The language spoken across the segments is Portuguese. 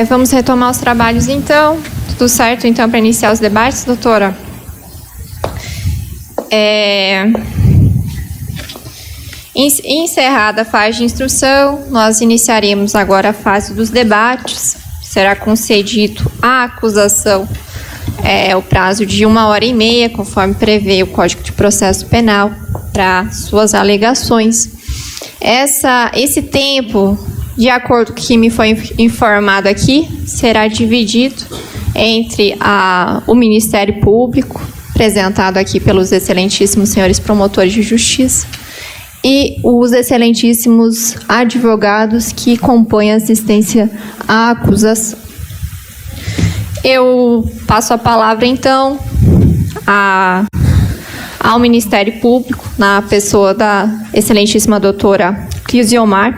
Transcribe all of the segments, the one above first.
Vamos retomar os trabalhos, então. Tudo certo, então, para iniciar os debates, doutora? Encerrada a fase de instrução, nós iniciaremos agora a fase dos debates. Será concedido à acusação o prazo de 1h30, conforme prevê o Código de Processo Penal, para suas alegações. Esse tempo, de acordo com o que me foi informado aqui, será dividido entre o Ministério Público, apresentado aqui pelos excelentíssimos senhores promotores de justiça, e os excelentíssimos advogados que compõem a assistência à acusação. Eu passo a palavra, então, ao Ministério Público, na pessoa da excelentíssima doutora Clisiomar,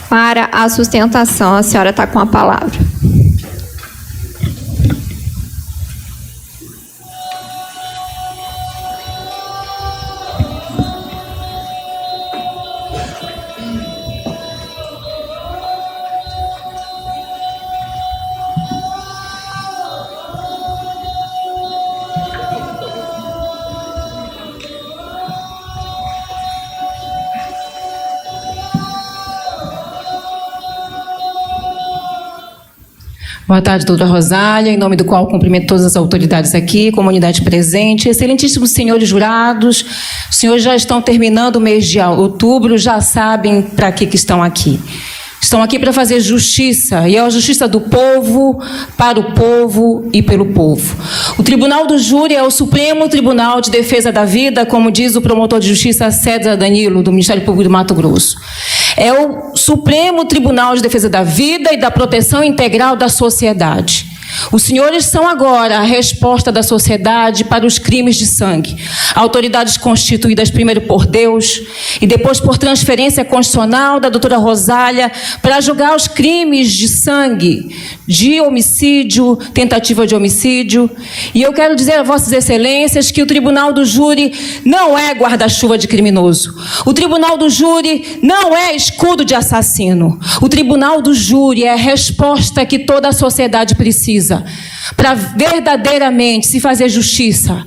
para a sustentação. A senhora está com a palavra. Boa tarde, doutora Rosália, em nome do qual cumprimento todas as autoridades aqui, comunidade presente, excelentíssimos senhores jurados, os senhores já estão terminando o mês de outubro, já sabem para que estão aqui. Estão aqui para fazer justiça, e é a justiça do povo, para o povo e pelo povo. O Tribunal do Júri é o Supremo Tribunal de Defesa da Vida, como diz o promotor de justiça César Danilo, do Ministério Público do Mato Grosso. É o Supremo Tribunal de Defesa da Vida e da Proteção Integral da Sociedade. Os senhores são agora a resposta da sociedade para os crimes de sangue. Autoridades constituídas primeiro por Deus e depois por transferência constitucional da doutora Rosália para julgar os crimes de sangue, de homicídio, tentativa de homicídio. E eu quero dizer a vossas excelências que o Tribunal do Júri não é guarda-chuva de criminoso. O Tribunal do Júri não é escudo de assassino. O Tribunal do Júri é a resposta que toda a sociedade precisa para verdadeiramente se fazer justiça,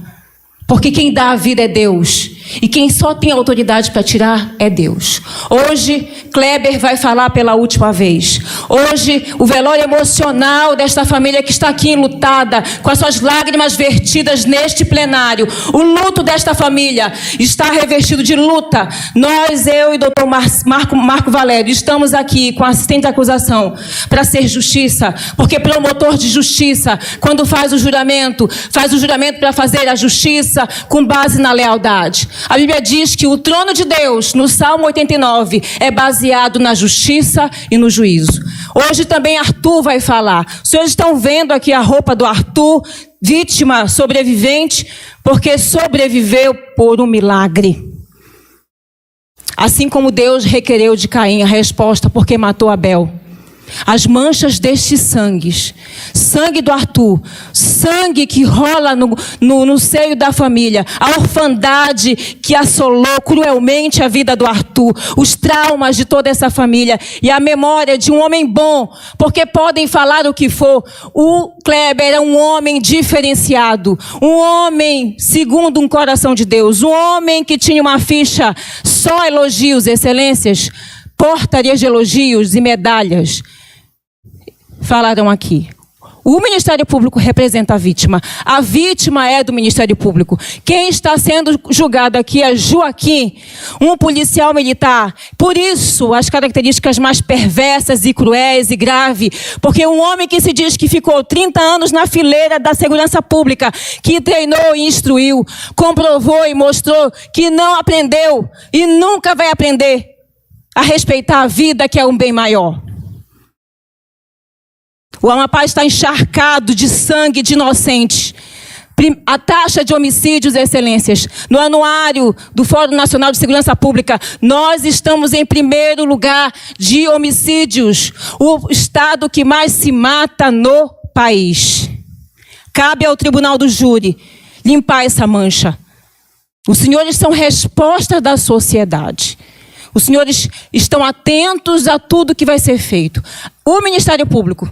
porque quem dá a vida é Deus e quem só tem autoridade para tirar é Deus. Hoje Kleber vai falar pela última vez. Hoje o velório emocional desta família que está aqui enlutada, com as suas lágrimas vertidas neste plenário, o luto desta família está revestido de luta. Nós, eu e doutor Marco Valério, estamos aqui com a assistente da acusação para ser justiça, porque promotor de justiça, quando faz o juramento para fazer a justiça com base na lealdade. A Bíblia diz que o trono de Deus, no Salmo 89, é baseado na justiça e no juízo. Hoje também Arthur vai falar. Os senhores estão vendo aqui a roupa do Arthur, vítima, sobrevivente, porque sobreviveu por um milagre. Assim como Deus requereu de Caim a resposta porque matou Abel. As manchas destes sangues, sangue do Arthur, sangue que rola no seio da família, a orfandade que assolou cruelmente a vida do Arthur, os traumas de toda essa família e a memória de um homem bom, porque podem falar o que for, o Kleber era um homem diferenciado, um homem segundo um coração de Deus, um homem que tinha uma ficha só elogios, excelências, portarias de elogios e medalhas. Falaram aqui. O Ministério Público representa a vítima é do Ministério Público. Quem está sendo julgado aqui é Joaquim, um policial militar. Por isso, as características mais perversas e cruéis e graves, porque um homem que se diz que ficou 30 anos na fileira da segurança pública, que treinou e instruiu, comprovou e mostrou que não aprendeu e nunca vai aprender a respeitar a vida, que é um bem maior. O Amapá está encharcado de sangue de inocentes. A taxa de homicídios, excelências, no anuário do Fórum Nacional de Segurança Pública, nós estamos em primeiro lugar de homicídios. O estado que mais se mata no país. Cabe ao Tribunal do Júri limpar essa mancha. Os senhores são resposta da sociedade. Os senhores estão atentos a tudo que vai ser feito. O Ministério Público,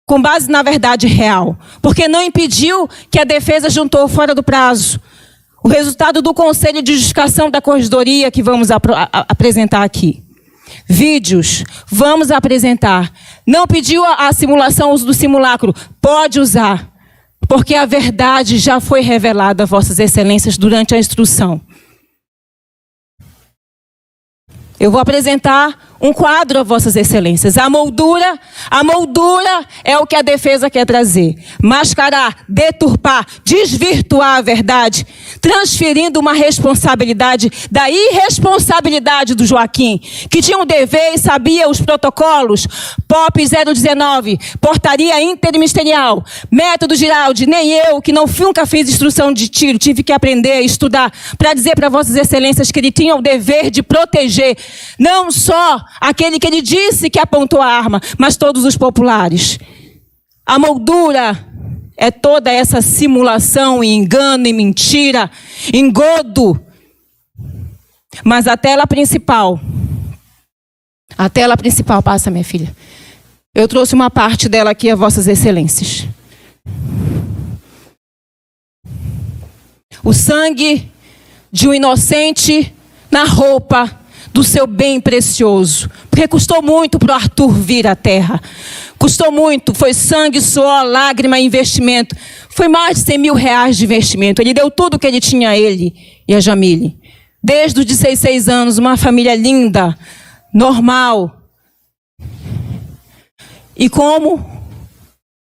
com base na verdade real, porque não impediu que a defesa juntou fora do prazo o resultado do Conselho de Justificação da Corregedoria que vamos apresentar aqui. Vídeos, vamos apresentar. Não pediu a simulação, o uso do simulacro, pode usar, porque a verdade já foi revelada a vossas excelências durante a instrução. Eu vou apresentar um quadro a vossas excelências. A moldura é o que a defesa quer trazer. Mascarar, deturpar, desvirtuar a verdade, transferindo uma responsabilidade da irresponsabilidade do Joaquim, que tinha um dever e sabia os protocolos. POP 019, portaria interministerial, método Giraldi, nem eu, que nunca fiz instrução de tiro, tive que aprender a estudar para dizer para vossas excelências que ele tinha o dever de proteger, não só aquele que ele disse que apontou a arma, mas todos os populares. A moldura é toda essa simulação e engano e mentira, engodo. Mas a tela principal, passa, minha filha. Eu trouxe uma parte dela aqui a vossas excelências. O sangue de um inocente na roupa do seu bem precioso. Porque custou muito para o Arthur vir à terra. Custou muito, foi sangue, suor, lágrima e investimento. Foi mais de 100 mil reais de investimento. Ele deu tudo o que ele tinha a ele e a Jamile. Desde os 16 anos, uma família linda, normal. E como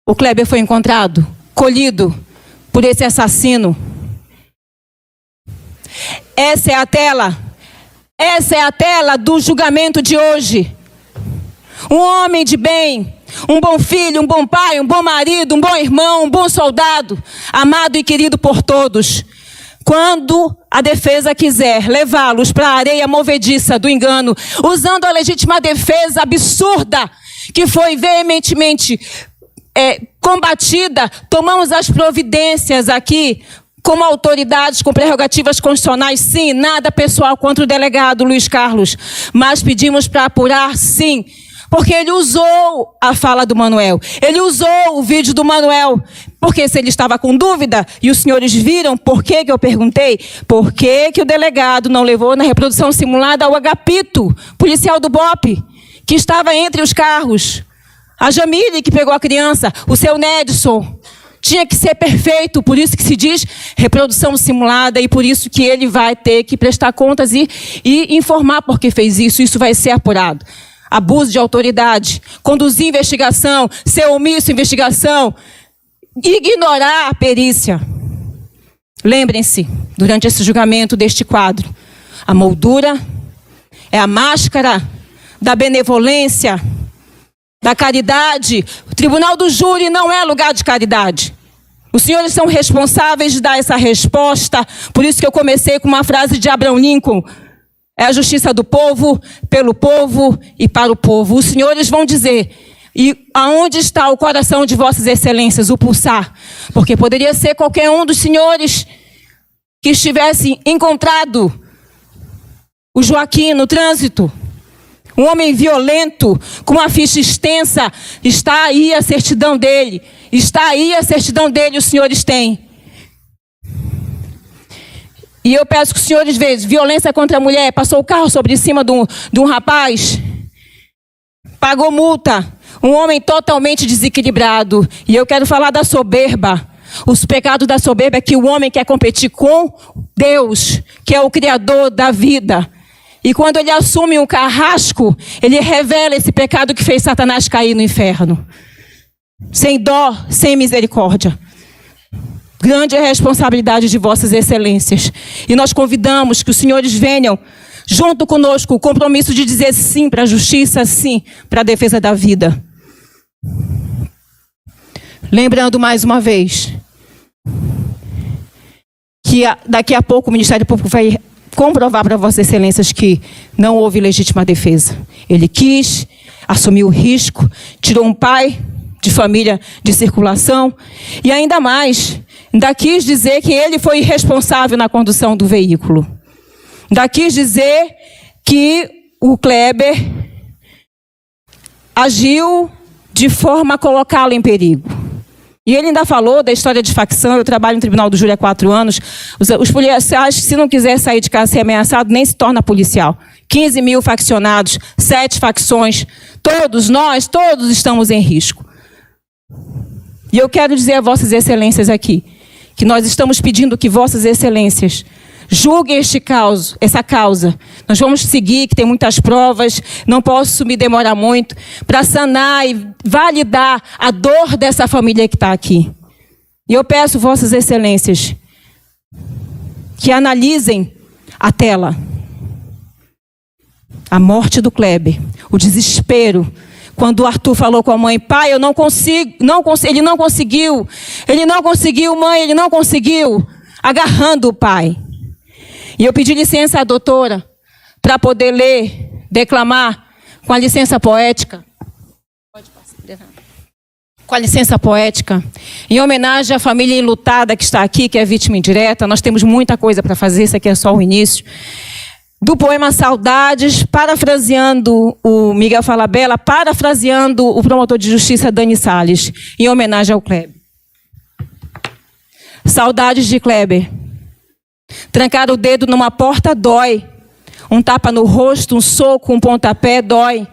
o Kleber foi encontrado, colhido por esse assassino. Essa é a tela do julgamento de hoje. Um homem de bem, um bom filho, um bom pai, um bom marido, um bom irmão, um bom soldado, amado e querido por todos. Quando a defesa quiser levá-los para a areia movediça do engano, usando a legítima defesa absurda que foi veementemente combatida, tomamos as providências aqui como autoridades com prerrogativas constitucionais, sim, nada pessoal contra o delegado Luiz Carlos, mas pedimos para apurar, sim, porque ele usou a fala do Manuel, ele usou o vídeo do Manuel, porque se ele estava com dúvida, e os senhores viram por que eu perguntei, por que o delegado não levou na reprodução simulada ao Agapito, policial do BOPE, que estava entre os carros, a Jamile que pegou a criança, o seu Nedson, tinha que ser perfeito, por isso que se diz reprodução simulada e por isso que ele vai ter que prestar contas e informar por que fez isso. Isso vai ser apurado. Abuso de autoridade, conduzir investigação, ser omisso em investigação, ignorar a perícia. Lembrem-se, durante esse julgamento deste quadro, a moldura é a máscara da benevolência, da caridade. O tribunal do júri não é lugar de caridade. Os senhores são responsáveis de dar essa resposta. Por isso que eu comecei com uma frase de Abraham Lincoln. É a justiça do povo, pelo povo e para o povo. Os senhores vão dizer, e aonde está o coração de vossas excelências, o pulsar? Porque poderia ser qualquer um dos senhores que estivesse encontrado o Joaquim no trânsito. Um homem violento, com uma ficha extensa, está aí a certidão dele. Está aí a certidão dele, os senhores têm. E eu peço que os senhores vejam, violência contra a mulher, passou o carro sobre cima de um rapaz, pagou multa, um homem totalmente desequilibrado. E eu quero falar da soberba. Os pecados da soberba é que o homem quer competir com Deus, que é o Criador da vida. E quando ele assume um carrasco, ele revela esse pecado que fez Satanás cair no inferno. Sem dó, sem misericórdia. Grande é a responsabilidade de vossas excelências. E nós convidamos que os senhores venham junto conosco o compromisso de dizer sim para a justiça, sim para a defesa da vida. Lembrando mais uma vez que daqui a pouco o Ministério Público vai comprovar para vossas excelências que não houve legítima defesa. Ele quis, assumiu o risco, tirou um pai de família de circulação e ainda mais, ainda quis dizer que ele foi irresponsável na condução do veículo. Ainda quis dizer que o Kleber agiu de forma a colocá-lo em perigo. E ele ainda falou da história de facção. Eu trabalho no Tribunal do Júri há 4 anos. Os policiais, se não quiser sair de casa ser ameaçado, nem se torna policial. 15 mil faccionados, 7 facções. Todos nós, todos estamos em risco. E eu quero dizer a vossas excelências aqui, que nós estamos pedindo que vossas excelências julguem essa causa. Nós vamos seguir, que tem muitas provas, não posso me demorar muito, para sanar e validar a dor dessa família que está aqui. E eu peço, vossas excelências, que analisem a tela. A morte do Kleber, o desespero, quando o Arthur falou com a mãe, pai, eu não consigo, ele não conseguiu, mãe, ele não conseguiu, agarrando o pai. E eu pedi licença à doutora para poder ler, declamar com a licença poética. Com a licença poética, em homenagem à família enlutada que está aqui, que é vítima indireta. Nós temos muita coisa para fazer, isso aqui é só o início. Do poema Saudades, parafraseando o Miguel Falabella, parafraseando o promotor de justiça Dani Salles, em homenagem ao Kleber. Saudades de Kleber. Trancar o dedo numa porta dói. Um tapa no rosto, um soco, um pontapé dói.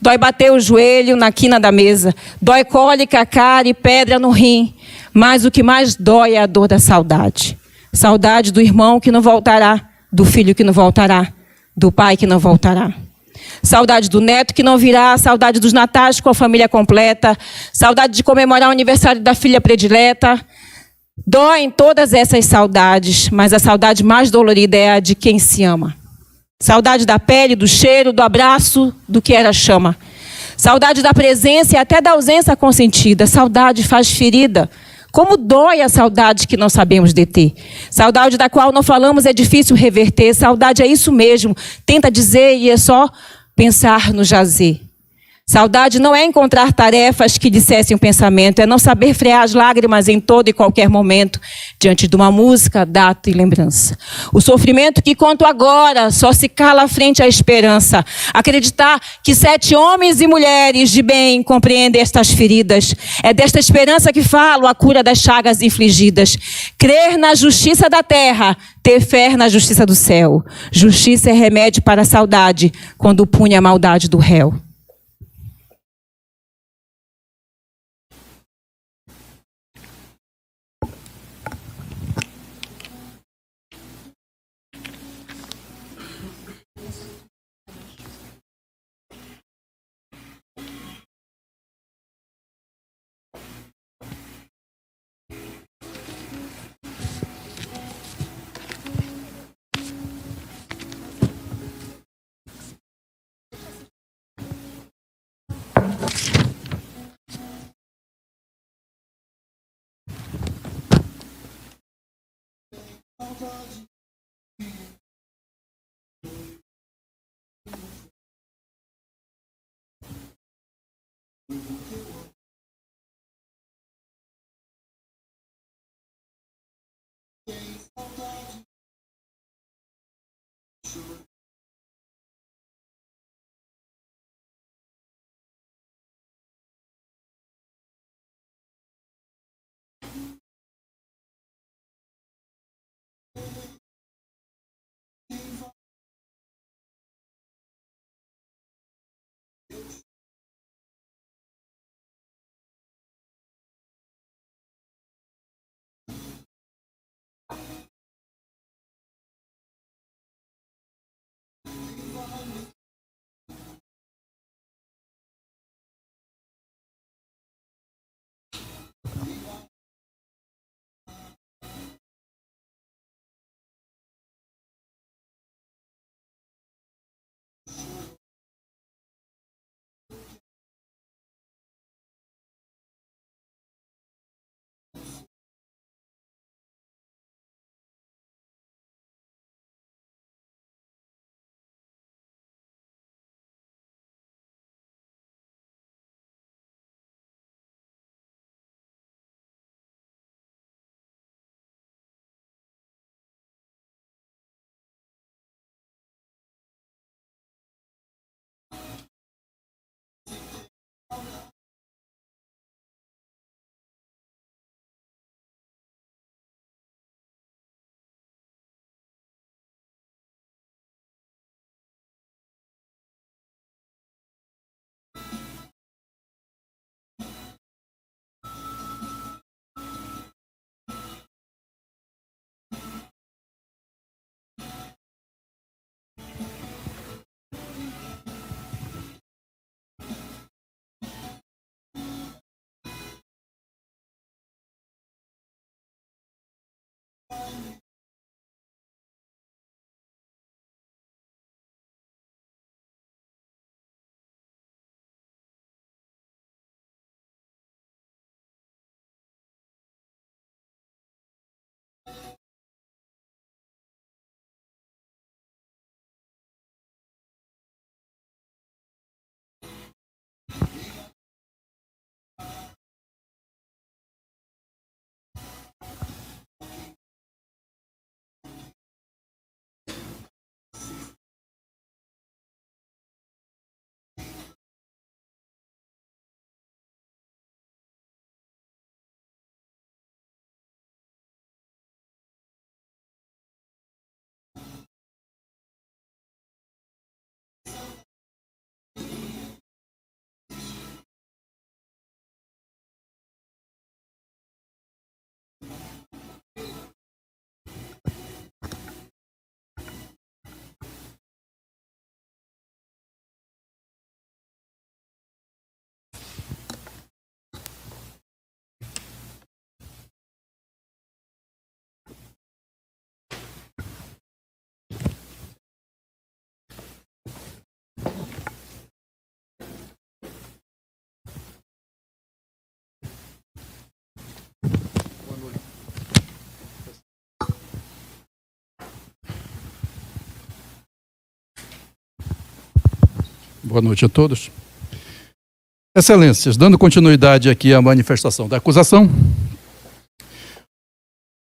Dói bater o joelho na quina da mesa. Dói cólica, cara e pedra no rim. Mas o que mais dói é a dor da saudade. Saudade do irmão que não voltará, do filho que não voltará, do pai que não voltará. Saudade do neto que não virá, saudade dos natais com a família completa, saudade de comemorar o aniversário da filha predileta. Doem todas essas saudades, mas a saudade mais dolorida é a de quem se ama. Saudade da pele, do cheiro, do abraço, do que era chama. Saudade da presença e até da ausência consentida. Saudade faz ferida. Como dói a saudade que não sabemos deter. Saudade da qual não falamos é difícil reverter. Saudade é isso mesmo. Tenta dizer e é só pensar no jazer. Saudade não é encontrar tarefas que dissessem o pensamento, é não saber frear as lágrimas em todo e qualquer momento, diante de uma música, data e lembrança. O sofrimento que conto agora só se cala frente à esperança. Acreditar que 7 homens e mulheres de bem compreendem estas feridas. É desta esperança que falo, a cura das chagas infligidas. Crer na justiça da terra, ter fé na justiça do céu. Justiça é remédio para a saudade, quando pune a maldade do réu. Boa noite a todos. Excelências, dando continuidade aqui à manifestação da acusação,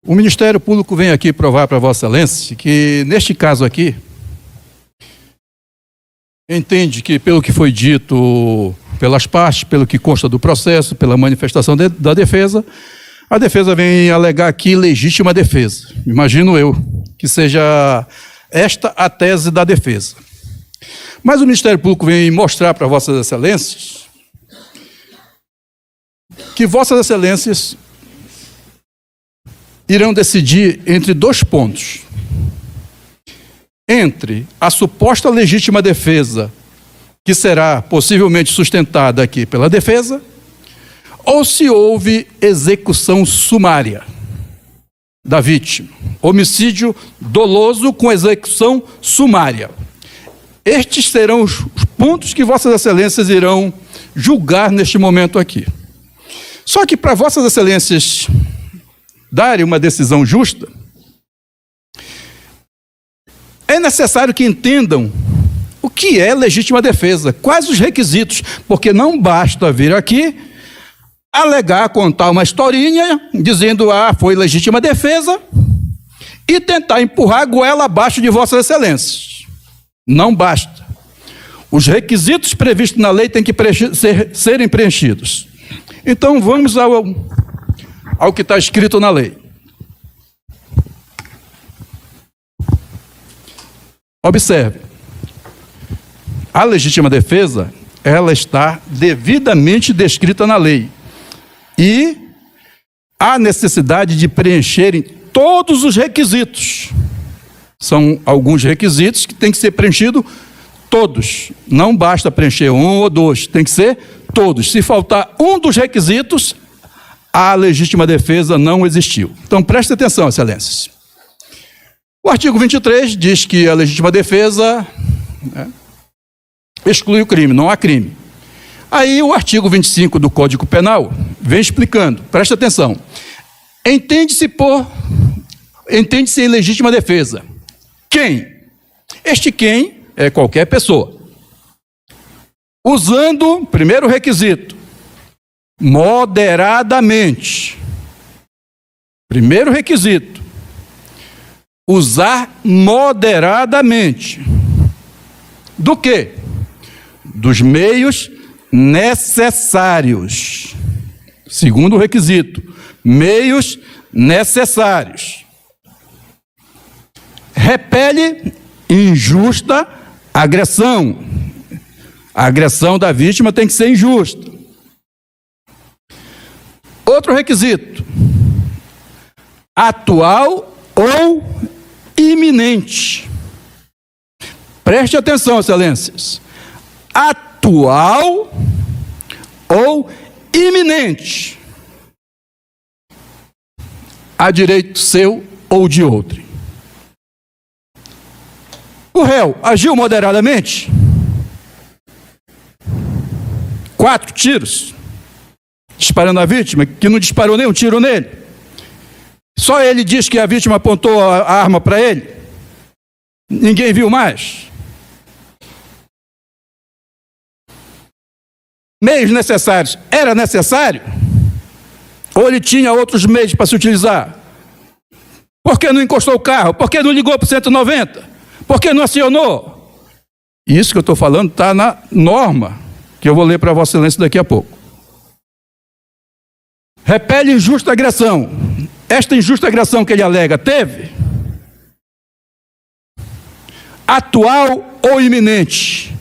o Ministério Público vem aqui provar para Vossa Excelência que, neste caso aqui, entende que, pelo que foi dito pelas partes, pelo que consta do processo, pela manifestação da defesa, a defesa vem alegar aqui legítima defesa. Imagino eu que seja esta a tese da defesa. Mas o Ministério Público vem mostrar para Vossas Excelências que Vossas Excelências irão decidir entre dois pontos. Entre a suposta legítima defesa, que será possivelmente sustentada aqui pela defesa, ou se houve execução sumária da vítima. Homicídio doloso com execução sumária. Estes serão os pontos que Vossas Excelências irão julgar neste momento aqui. Só que para Vossas Excelências darem uma decisão justa, é necessário que entendam o que é legítima defesa, quais os requisitos, porque não basta vir aqui alegar, contar uma historinha, dizendo, foi legítima defesa, e tentar empurrar a goela abaixo de Vossas Excelências. Não basta. Os requisitos previstos na lei têm que serem preenchidos. Então, vamos ao que está escrito na lei. Observe. A legítima defesa, ela está devidamente descrita na lei. E há necessidade de preencherem todos os requisitos. São alguns requisitos que têm que ser preenchidos todos. Não basta preencher um ou dois, tem que ser todos. Se faltar um dos requisitos, a legítima defesa não existiu. Então, preste atenção, Excelências. O artigo 23 diz que a legítima defesa exclui o crime, não há crime. Aí o artigo 25 do Código Penal vem explicando, preste atenção. Entende-se em legítima defesa. Quem? Este quem é qualquer pessoa. Usando, primeiro requisito, moderadamente. Primeiro requisito, usar moderadamente. Do quê? Dos meios necessários. Segundo requisito, meios necessários. Repele injusta agressão. A agressão da vítima tem que ser injusta. Outro requisito, atual ou iminente. Preste atenção, Excelências. Atual ou iminente. A direito seu ou de outro. O réu agiu moderadamente? 4 tiros, disparando a vítima, que não disparou nenhum tiro nele. Só ele diz que a vítima apontou a arma para ele. Ninguém viu mais. Meios necessários. Era necessário? Ou ele tinha outros meios para se utilizar? Por que não encostou o carro? Por que não ligou para o 190? Por que não acionou? Isso que eu estou falando está na norma, que eu vou ler para Vossa Excelência daqui a pouco. Repele injusta agressão. Esta injusta agressão que ele alega, teve? Atual ou iminente?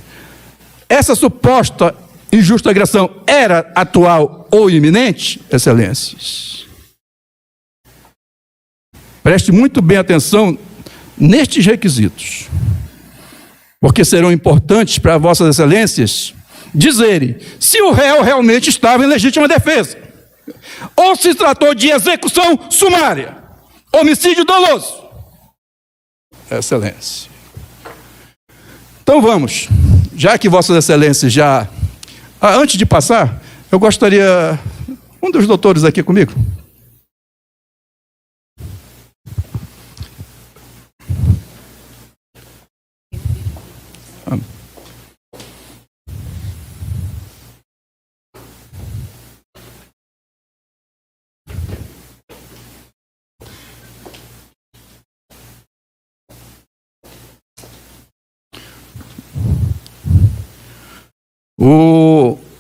Essa suposta injusta agressão era atual ou iminente, Excelências? Preste muito bem atenção nestes requisitos, porque serão importantes para Vossas Excelências dizerem se o réu realmente estava em legítima defesa, ou se tratou de execução sumária, homicídio doloso. Excelência. Então vamos, já que Vossas Excelências já... antes de passar, eu gostaria... Um dos doutores aqui comigo.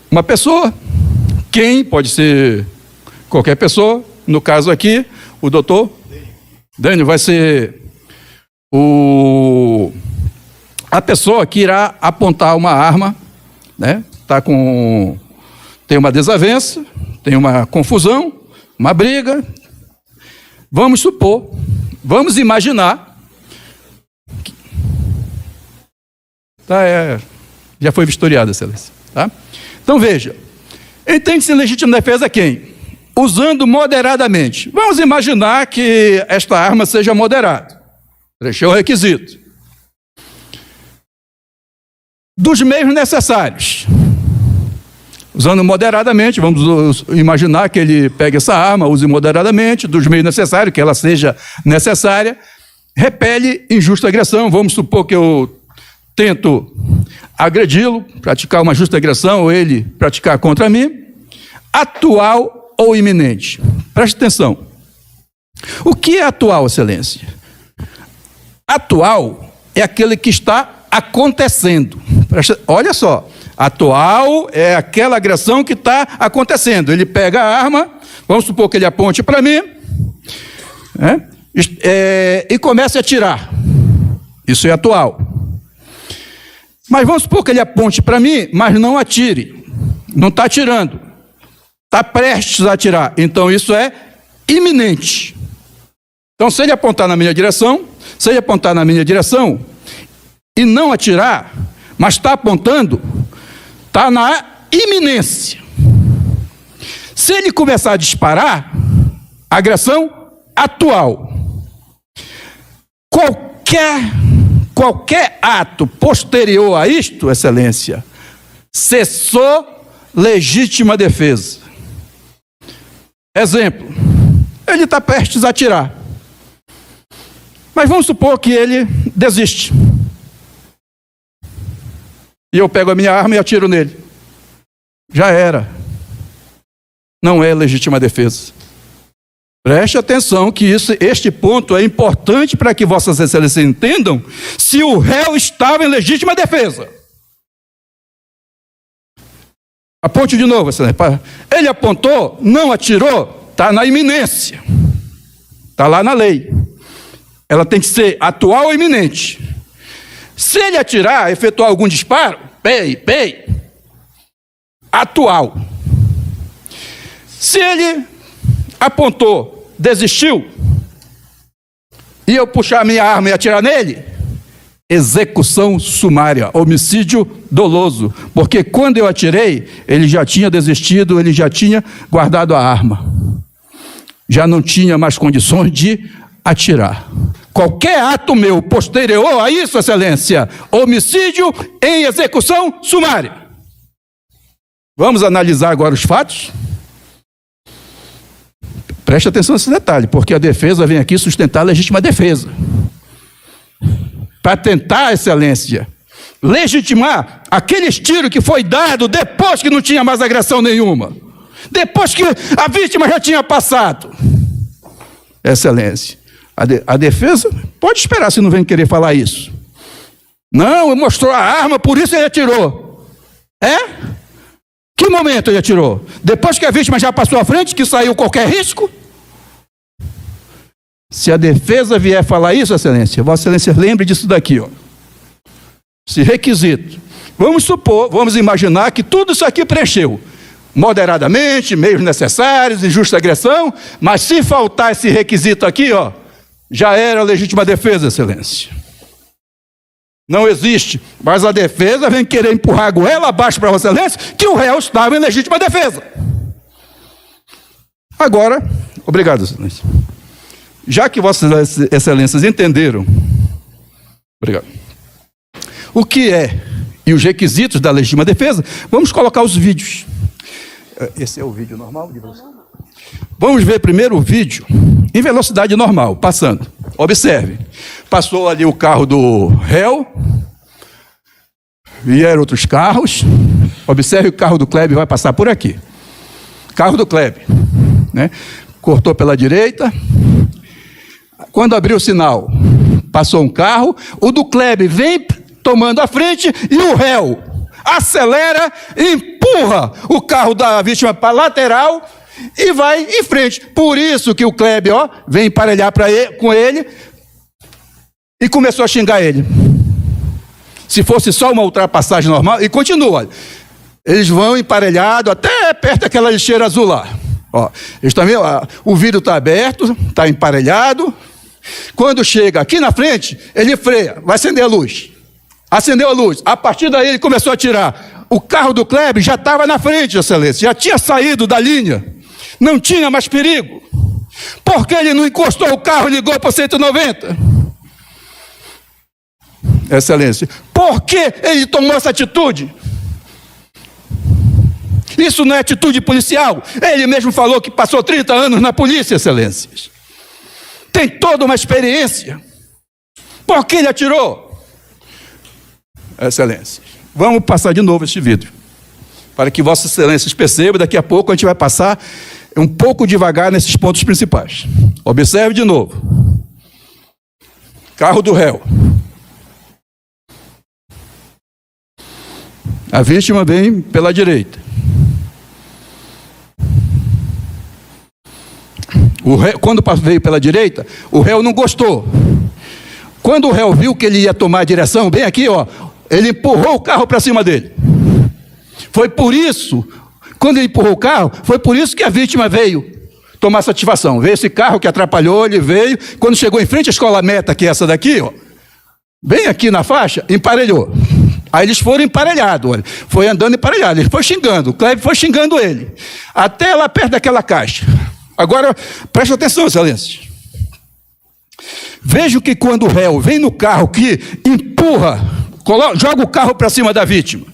uma pessoa, quem pode ser qualquer pessoa, no caso aqui, o doutor Dânio vai ser a pessoa que irá apontar uma arma, né? Tem uma desavença, tem uma confusão, uma briga. Vamos supor, vamos imaginar. Já foi vistoriada, excelência. Tá? Então veja, entende-se legítima defesa quem? Usando moderadamente. Vamos imaginar que esta arma seja moderada. Preencheu o requisito. Dos meios necessários. Usando moderadamente, vamos imaginar que ele pegue essa arma, use moderadamente, dos meios necessários, que ela seja necessária, repele injusta agressão. Vamos supor que eu tento agredi-lo, praticar uma justa agressão, ou ele praticar contra mim, atual ou iminente. Preste atenção. O que é atual, excelência? Atual é aquele que está acontecendo. Olha só, atual é aquela agressão que está acontecendo. Ele pega a arma, vamos supor que ele aponte para mim, e comece a atirar. Isso é atual. Mas vamos supor que ele aponte para mim, mas não atire. Não está atirando. Está prestes a atirar. Então isso é iminente. Então se ele apontar na minha direção, e não atirar, mas está apontando, está na iminência. Se ele começar a disparar, agressão atual. Qualquer ato posterior a isto, excelência, cessou legítima defesa. Exemplo, ele está prestes a atirar. Mas vamos supor que ele desiste. E eu pego a minha arma e atiro nele. Já era. Não é legítima defesa. Preste atenção que este ponto é importante para que vossas excelências entendam se o réu estava em legítima defesa. Aponte de novo, excelência. Ele apontou, não atirou, está na iminência. Está lá na lei. Ela tem que ser atual ou iminente. Se ele atirar, efetuar algum disparo, atual. Se ele apontou, desistiu, e eu puxar a minha arma e atirar nele, execução sumária, homicídio doloso, porque quando eu atirei, ele já tinha desistido, ele já tinha guardado a arma, já não tinha mais condições de atirar. Qualquer ato meu posterior a isso, excelência, homicídio em execução sumária. Vamos analisar agora os fatos? Preste atenção nesse detalhe, porque a defesa vem aqui sustentar a legítima defesa. Para tentar, excelência, legitimar aqueles tiros que foi dado depois que não tinha mais agressão nenhuma. Depois que a vítima já tinha passado. Excelência, a defesa pode esperar se não vem querer falar isso. Não, mostrou a arma, por isso ele atirou. Que momento ele atirou? Depois que a vítima já passou à frente, que saiu qualquer risco? Se a defesa vier falar isso, excelência, vossa excelência lembre disso daqui, ó. Esse requisito. Vamos imaginar que tudo isso aqui preencheu. Moderadamente, meios necessários, injusta agressão, mas se faltar esse requisito aqui, ó, já era legítima defesa, excelência. Não existe, mas a defesa vem querer empurrar a goela abaixo para vossa excelência, que o réu estava em legítima defesa. Agora, obrigado, excelência. Já que vossas excelências entenderam, obrigado, o que é e os requisitos da legítima defesa, vamos colocar os vídeos. Esse é o vídeo normal de você. Vamos ver primeiro o vídeo em velocidade normal, passando. Observe, passou ali o carro do réu, vieram outros carros. Observe, o carro do Kleber vai passar por aqui. Carro do Kleber, né? Cortou pela direita. Quando abriu o sinal, passou um carro. O do Kleber vem tomando a frente e o réu acelera, empurra o carro da vítima para a lateral e vai em frente. Por isso que o Kleber, vem emparelhar com ele e começou a xingar ele. Se fosse só uma ultrapassagem normal, e continua, eles vão emparelhado até perto daquela lixeira azul lá. Eles também, o vidro está aberto, está emparelhado. Quando chega aqui na frente, ele freia, vai acender a luz. Acendeu a luz. A partir daí ele começou a tirar. O carro do Kleber já estava na frente, Excelência. Já tinha saído da linha. Não tinha mais perigo. Por que ele não encostou o carro e ligou para o 190? Excelência. Por que ele tomou essa atitude? Isso não é atitude policial. Ele mesmo falou que passou 30 anos na polícia, Excelências. Tem toda uma experiência. Por que ele atirou? Excelência, vamos passar de novo este vídeo, para que Vossa Excelência perceba. Daqui a pouco a gente vai passar um pouco devagar nesses pontos principais. Observe de novo. Carro do réu. A vítima vem pela direita. Quando veio pela direita, o réu não gostou. Quando o réu viu que ele ia tomar a direção, bem aqui, ele empurrou o carro para cima dele. Foi por isso, quando ele empurrou o carro, foi por isso que a vítima veio tomar satisfação. Veio esse carro que atrapalhou, ele veio. Quando chegou em frente à escola meta, que é essa daqui, bem aqui na faixa, emparelhou. Aí eles foram emparelhados, foi andando emparelhado, ele foi xingando, o Kleber foi xingando ele, até lá perto daquela caixa. Agora, preste atenção, Excelência. Veja que quando o réu vem no carro que empurra, joga o carro para cima da vítima,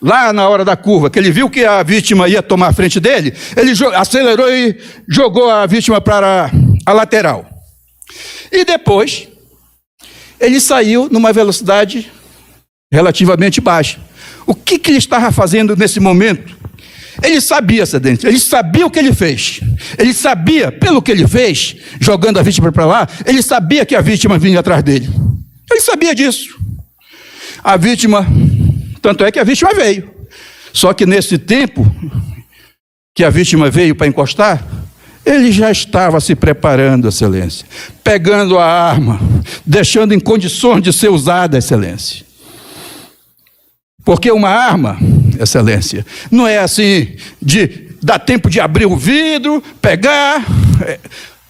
lá na hora da curva, que ele viu que a vítima ia tomar a frente dele, ele acelerou e jogou a vítima para a lateral. E depois, ele saiu numa velocidade relativamente baixa. O que ele estava fazendo nesse momento? Ele sabia, acidente, ele sabia o que ele fez. Ele sabia, pelo que ele fez, jogando a vítima para lá, ele sabia que a vítima vinha atrás dele. Ele sabia disso. A vítima, tanto é que a vítima veio. Só que nesse tempo que a vítima veio para encostar, ele já estava se preparando, Excelência, pegando a arma, deixando em condições de ser usada, Excelência. Porque uma arma, Excelência, não é assim de dar tempo de abrir o vidro, pegar,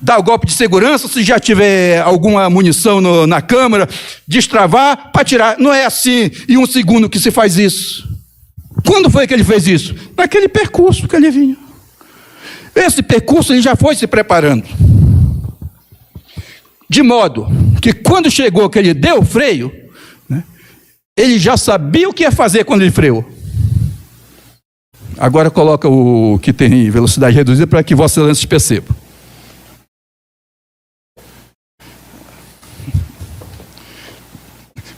dar o golpe de segurança, se já tiver alguma munição na câmara, destravar para tirar. Não é assim em um segundo que se faz isso. Quando foi que ele fez isso? Naquele percurso que ele vinha. Esse percurso ele já foi se preparando. De modo que quando chegou que ele deu o freio, ele já sabia o que ia fazer quando ele freou. Agora coloca o que tem velocidade reduzida para que Vossa Excelência perceba.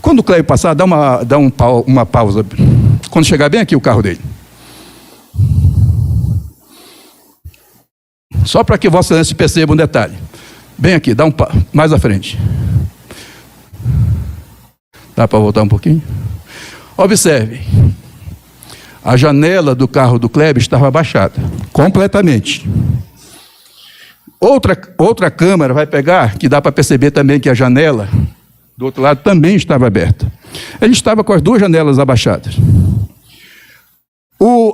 Quando o Cleio passar, dá uma pausa. Quando chegar bem aqui o carro dele. Só para que Vossa Excelência perceba um detalhe. Bem aqui, mais à frente. Dá para voltar um pouquinho? Observe. A janela do carro do Kleber estava abaixada, completamente. Outra câmera vai pegar, que dá para perceber também que a janela do outro lado também estava aberta. Ele estava com as duas janelas abaixadas.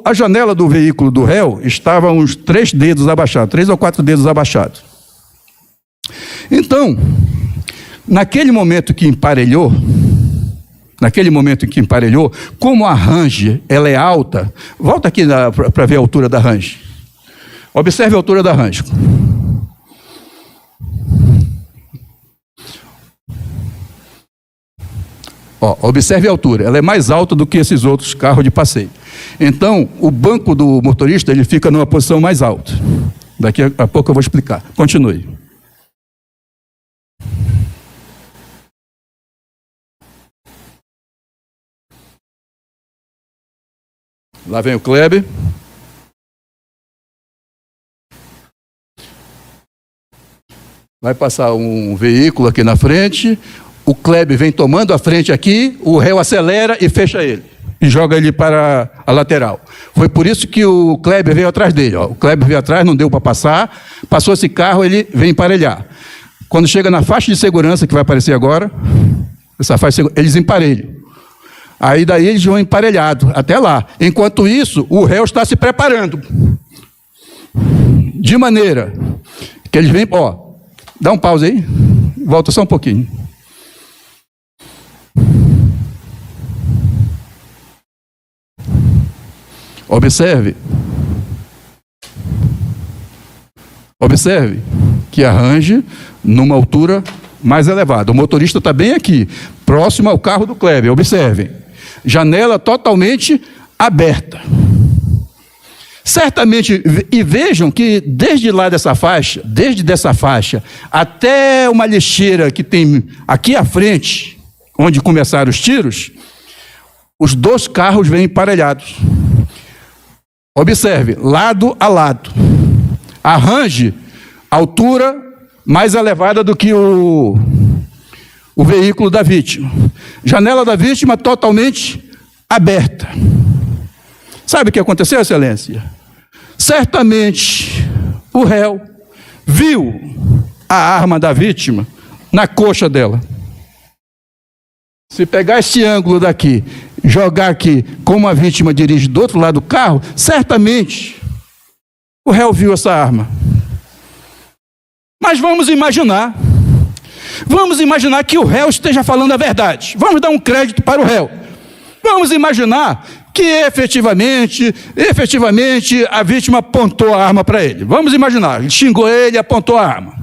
A janela do veículo do réu estava uns 3 dedos abaixados, 3 ou 4 dedos abaixados. Então, naquele momento que emparelhou, como a range ela é alta, volta aqui para ver a altura da range. Observe a altura da range. Observe a altura, ela é mais alta do que esses outros carros de passeio. Então, o banco do motorista ele fica numa posição mais alta. Daqui a pouco eu vou explicar. Continue. Lá vem o Kleber. Vai passar um veículo aqui na frente. O Kleber vem tomando a frente aqui. O réu acelera e fecha ele. e joga ele para a lateral. Foi por isso que o Kleber veio atrás dele. Ó. O Kleber veio atrás, não deu para passar, passou esse carro, ele vem emparelhar. Quando chega na faixa de segurança, que vai aparecer agora, essa faixa de segurança, eles emparelham. Aí daí eles vão emparelhados até lá. Enquanto isso, o réu está se preparando. De maneira que eles vêm... Ó, dá um pause aí. Volta só um pouquinho. Observe que arranje numa altura mais elevada. O motorista está bem aqui, próximo ao carro do Kleber. Observem. Janela totalmente aberta. Certamente, e vejam que desde lá dessa faixa, até uma lixeira que tem aqui à frente, onde começaram os tiros, os dois carros vêm emparelhados. Observe, lado a lado. Arranje altura mais elevada do que o veículo da vítima. Janela da vítima totalmente aberta. Sabe o que aconteceu, Excelência? Certamente o réu viu a arma da vítima na coxa dela. Se pegar esse ângulo daqui, jogar aqui como a vítima dirige do outro lado do carro, certamente o réu viu essa arma. Mas vamos imaginar que o réu esteja falando a verdade. Vamos dar um crédito para o réu. Vamos imaginar que efetivamente a vítima apontou a arma para ele. Vamos imaginar, ele xingou ele e apontou a arma.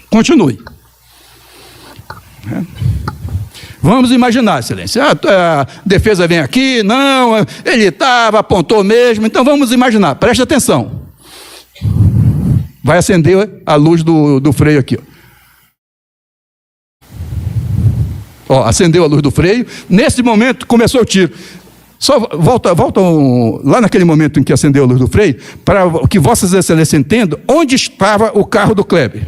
Continue. Vamos imaginar, Excelência. A defesa vem aqui, não, ele estava, apontou mesmo. Então vamos imaginar, preste atenção. Vai acender a luz do freio aqui. Ó, acendeu a luz do freio. Nesse momento começou o tiro. Só volta lá naquele momento em que acendeu a luz do freio, para que Vossas Excelências entendam onde estava o carro do Kleber.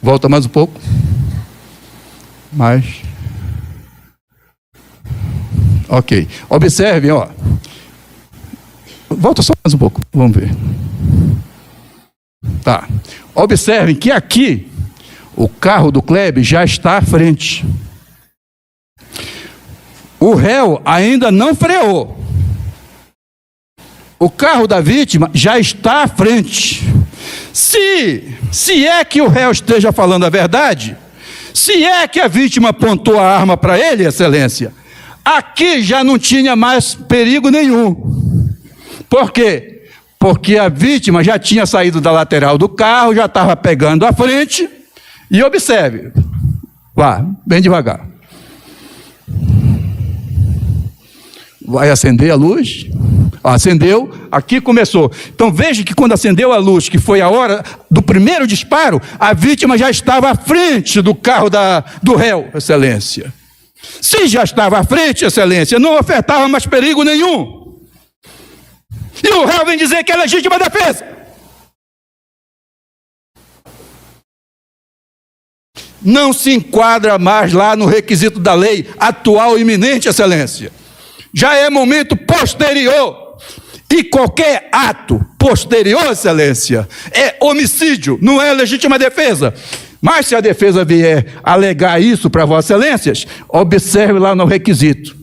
Volta mais um pouco. Mais. Ok. Observem, ó. Volta só mais um pouco. Vamos ver. Tá. Observem que aqui o carro do Kleber já está à frente. O réu ainda não freou. O carro da vítima já está à frente. Se é que o réu esteja falando a verdade, se é que a vítima apontou a arma para ele, Excelência, aqui já não tinha mais perigo nenhum. Por quê? Porque a vítima já tinha saído da lateral do carro, já estava pegando a frente. E observe, vá, bem devagar. Vai acender a luz. Acendeu, aqui começou. Então veja que quando acendeu a luz, que foi a hora do primeiro disparo, a vítima já estava à frente do carro do réu, Excelência. Se já estava à frente, Excelência, não ofertava mais perigo nenhum. E o réu vem dizer que é legítima defesa. Não se enquadra mais lá no requisito da lei atual iminente, Excelência. Já é momento posterior. E qualquer ato posterior, Excelência, é homicídio, não é legítima defesa. Mas se a defesa vier alegar isso para Vossas Excelências, observe lá no requisito.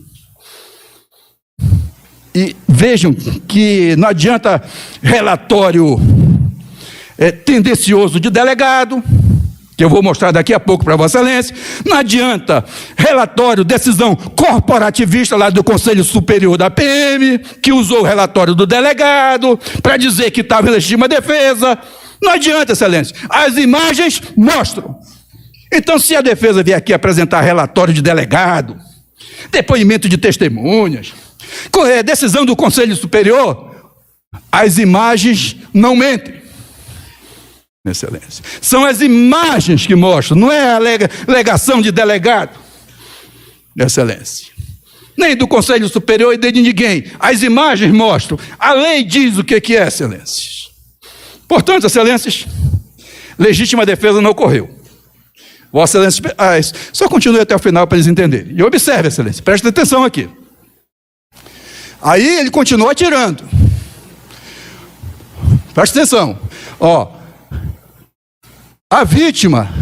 E vejam que não adianta relatório tendencioso de delegado, que eu vou mostrar daqui a pouco para Vossa Excelência. Não adianta relatório, decisão corporativista lá do Conselho Superior da PM, que usou o relatório do delegado para dizer que estava em legítima defesa. Não adianta, Excelência. As imagens mostram. Então, se a defesa vier aqui apresentar relatório de delegado, depoimento de testemunhas, decisão do Conselho Superior, as imagens não mentem. Excelência. São as imagens que mostram, não é a alegação de delegado, Excelência. Nem do Conselho Superior e nem de ninguém. As imagens mostram. A lei diz o que é, Excelências. Portanto, Excelências, legítima defesa não ocorreu. Vossa Excelência, só continue até o final para eles entenderem. E observe, Excelência, preste atenção aqui. Aí ele continuou atirando. Preste atenção. A vítima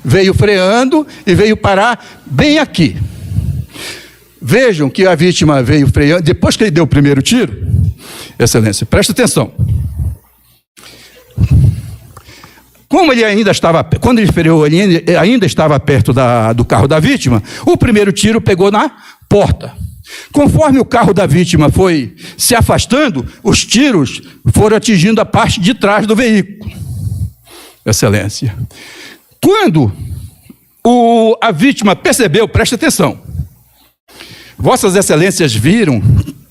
veio freando e veio parar bem aqui. Vejam que a vítima veio freando, depois que ele deu o primeiro tiro, Excelência, preste atenção. Como ele ainda estava, quando ele freou, ele ainda estava perto do carro da vítima, o primeiro tiro pegou na porta. Conforme o carro da vítima foi se afastando, os tiros foram atingindo a parte de trás do veículo. Excelência. Quando a vítima percebeu, preste atenção, Vossas Excelências viram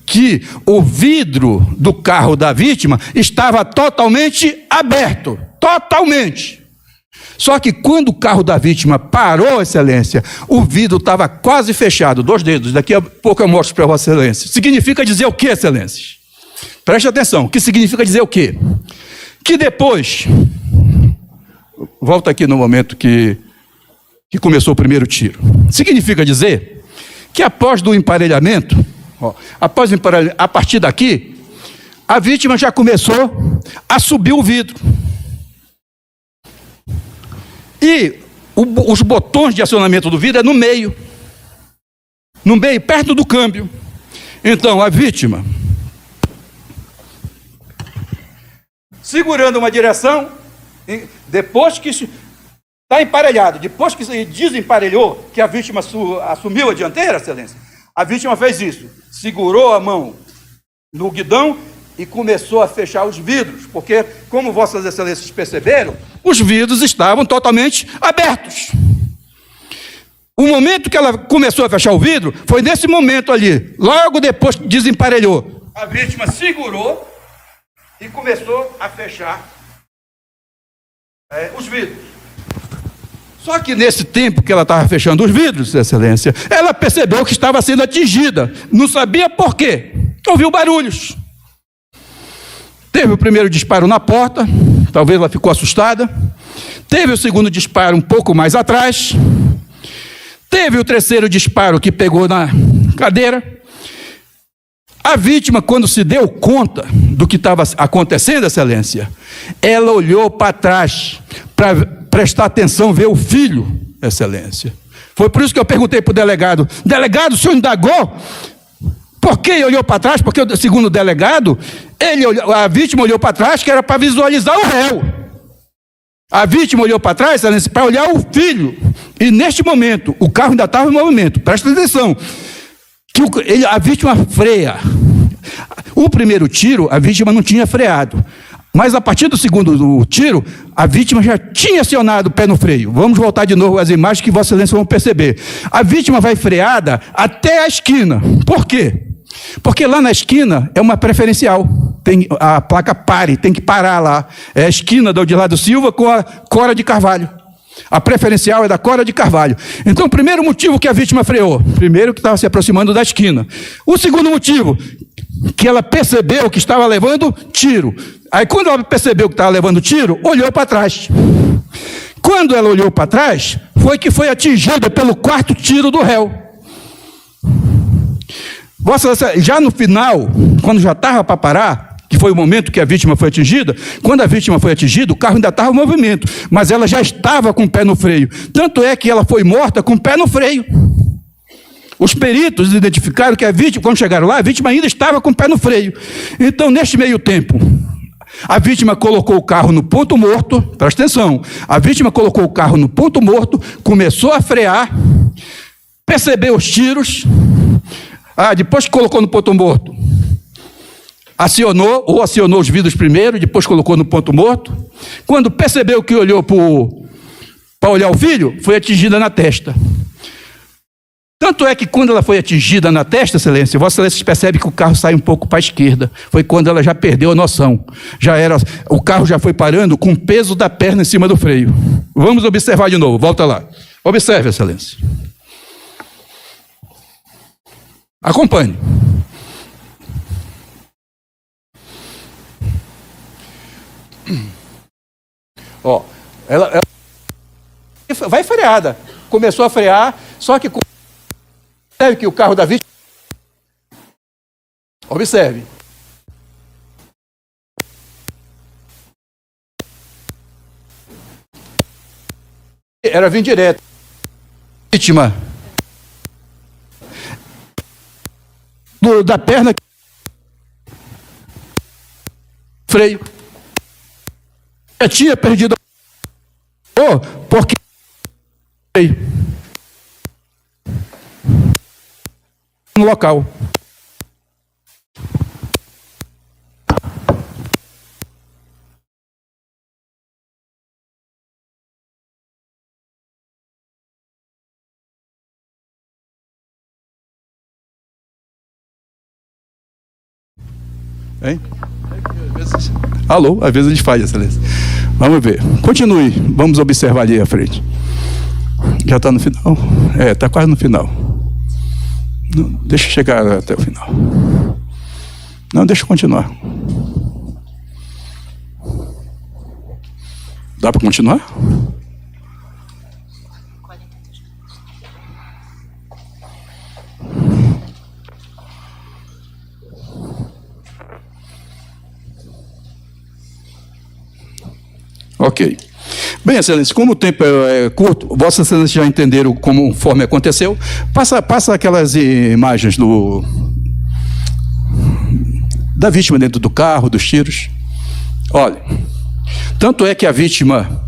que o vidro do carro da vítima estava totalmente aberto. Totalmente. Só que quando o carro da vítima parou, Excelência, o vidro estava quase fechado. 2 dedos, daqui a pouco eu mostro para Vossa Excelência. Significa dizer o quê, Excelências? Preste atenção, que significa dizer o quê? Que depois, volta aqui no momento que começou o primeiro tiro. Significa dizer que após do emparelhamento, a partir daqui, a vítima já começou a subir o vidro. E os botões de acionamento do vidro é no meio, perto do câmbio. Então, a vítima, segurando uma direção, depois que está emparelhado, depois que se desemparelhou, que a vítima assumiu a dianteira, Excelência, a vítima fez isso, segurou a mão no guidão e começou a fechar os vidros, porque, como Vossas Excelências perceberam, os vidros estavam totalmente abertos. O momento que ela começou a fechar o vidro, foi nesse momento ali, logo depois que desemparelhou, a vítima segurou e começou a fechar os vidros. Só que nesse tempo que ela estava fechando os vidros, Excelência, ela percebeu que estava sendo atingida. Não sabia por quê. Ouviu barulhos. Teve o primeiro disparo na porta, talvez ela ficou assustada. Teve o segundo disparo um pouco mais atrás. Teve o terceiro disparo que pegou na cadeira. A vítima, quando se deu conta do que estava acontecendo, Excelência, ela olhou para trás para prestar atenção, ver o filho, Excelência. Foi por isso que eu perguntei para o delegado: delegado, o senhor indagou? Por que olhou para trás? Porque, segundo o delegado, a vítima olhou para trás, que era para visualizar o réu. A vítima olhou para trás, Excelência, para olhar o filho. E neste momento, o carro ainda estava em movimento. Presta atenção. A vítima freia. O primeiro tiro, a vítima não tinha freado. Mas a partir do segundo tiro, a vítima já tinha acionado o pé no freio. Vamos voltar de novo às imagens que Vossa Excelência vão perceber. A vítima vai freada até a esquina. Por quê? Porque lá na esquina é uma preferencial. Tem a placa pare, tem que parar lá. É a esquina da Odilado Silva com a Cora de Carvalho. A preferencial é da Cora de Carvalho. Então, o primeiro motivo que a vítima freou, primeiro que estava se aproximando da esquina. O segundo motivo, que ela percebeu que estava levando tiro. Aí, quando ela percebeu que estava levando tiro, olhou para trás. Quando ela olhou para trás, foi que foi atingida pelo 4º tiro do réu. Já no final, quando já estava para parar, que foi o momento que a vítima foi atingida, quando a vítima foi atingida, o carro ainda estava em movimento, mas ela já estava com o pé no freio. Tanto é que ela foi morta com o pé no freio. Os peritos identificaram que a vítima, quando chegaram lá, a vítima ainda estava com o pé no freio. Então, neste meio tempo, a vítima colocou o carro no ponto morto, presta atenção, a vítima colocou o carro no ponto morto, começou a frear, percebeu os tiros, depois que colocou no ponto morto, acionou os vidros primeiro, depois colocou no ponto morto. Quando percebeu que olhou para olhar o filho, foi atingida na testa. Tanto é que quando ela foi atingida na testa, Excelência, Vossa Excelência percebe que o carro sai um pouco para a esquerda. Foi quando ela já perdeu a noção. O carro já foi parando com o peso da perna em cima do freio. Vamos observar de novo, volta lá. Observe, Excelência. Acompanhe. Ela vai freada. Começou a frear, só que observe que o carro da vítima... Observe. Era vir direto. Vítima. Da perna. Freio. Já tinha perdido. Porque. No local. Hein? Alô, às vezes a gente faz, excelência. Vamos ver. Continue. Vamos observar ali à frente. Já está no final? Está quase no final. Não, deixa eu chegar até o final. Não, deixa eu continuar. Dá para continuar? Ok. Bem, excelência, como o tempo é curto, Vossa Excelência já entenderam conforme aconteceu. Passa aquelas imagens da vítima dentro do carro, dos tiros. Olha, tanto é que a vítima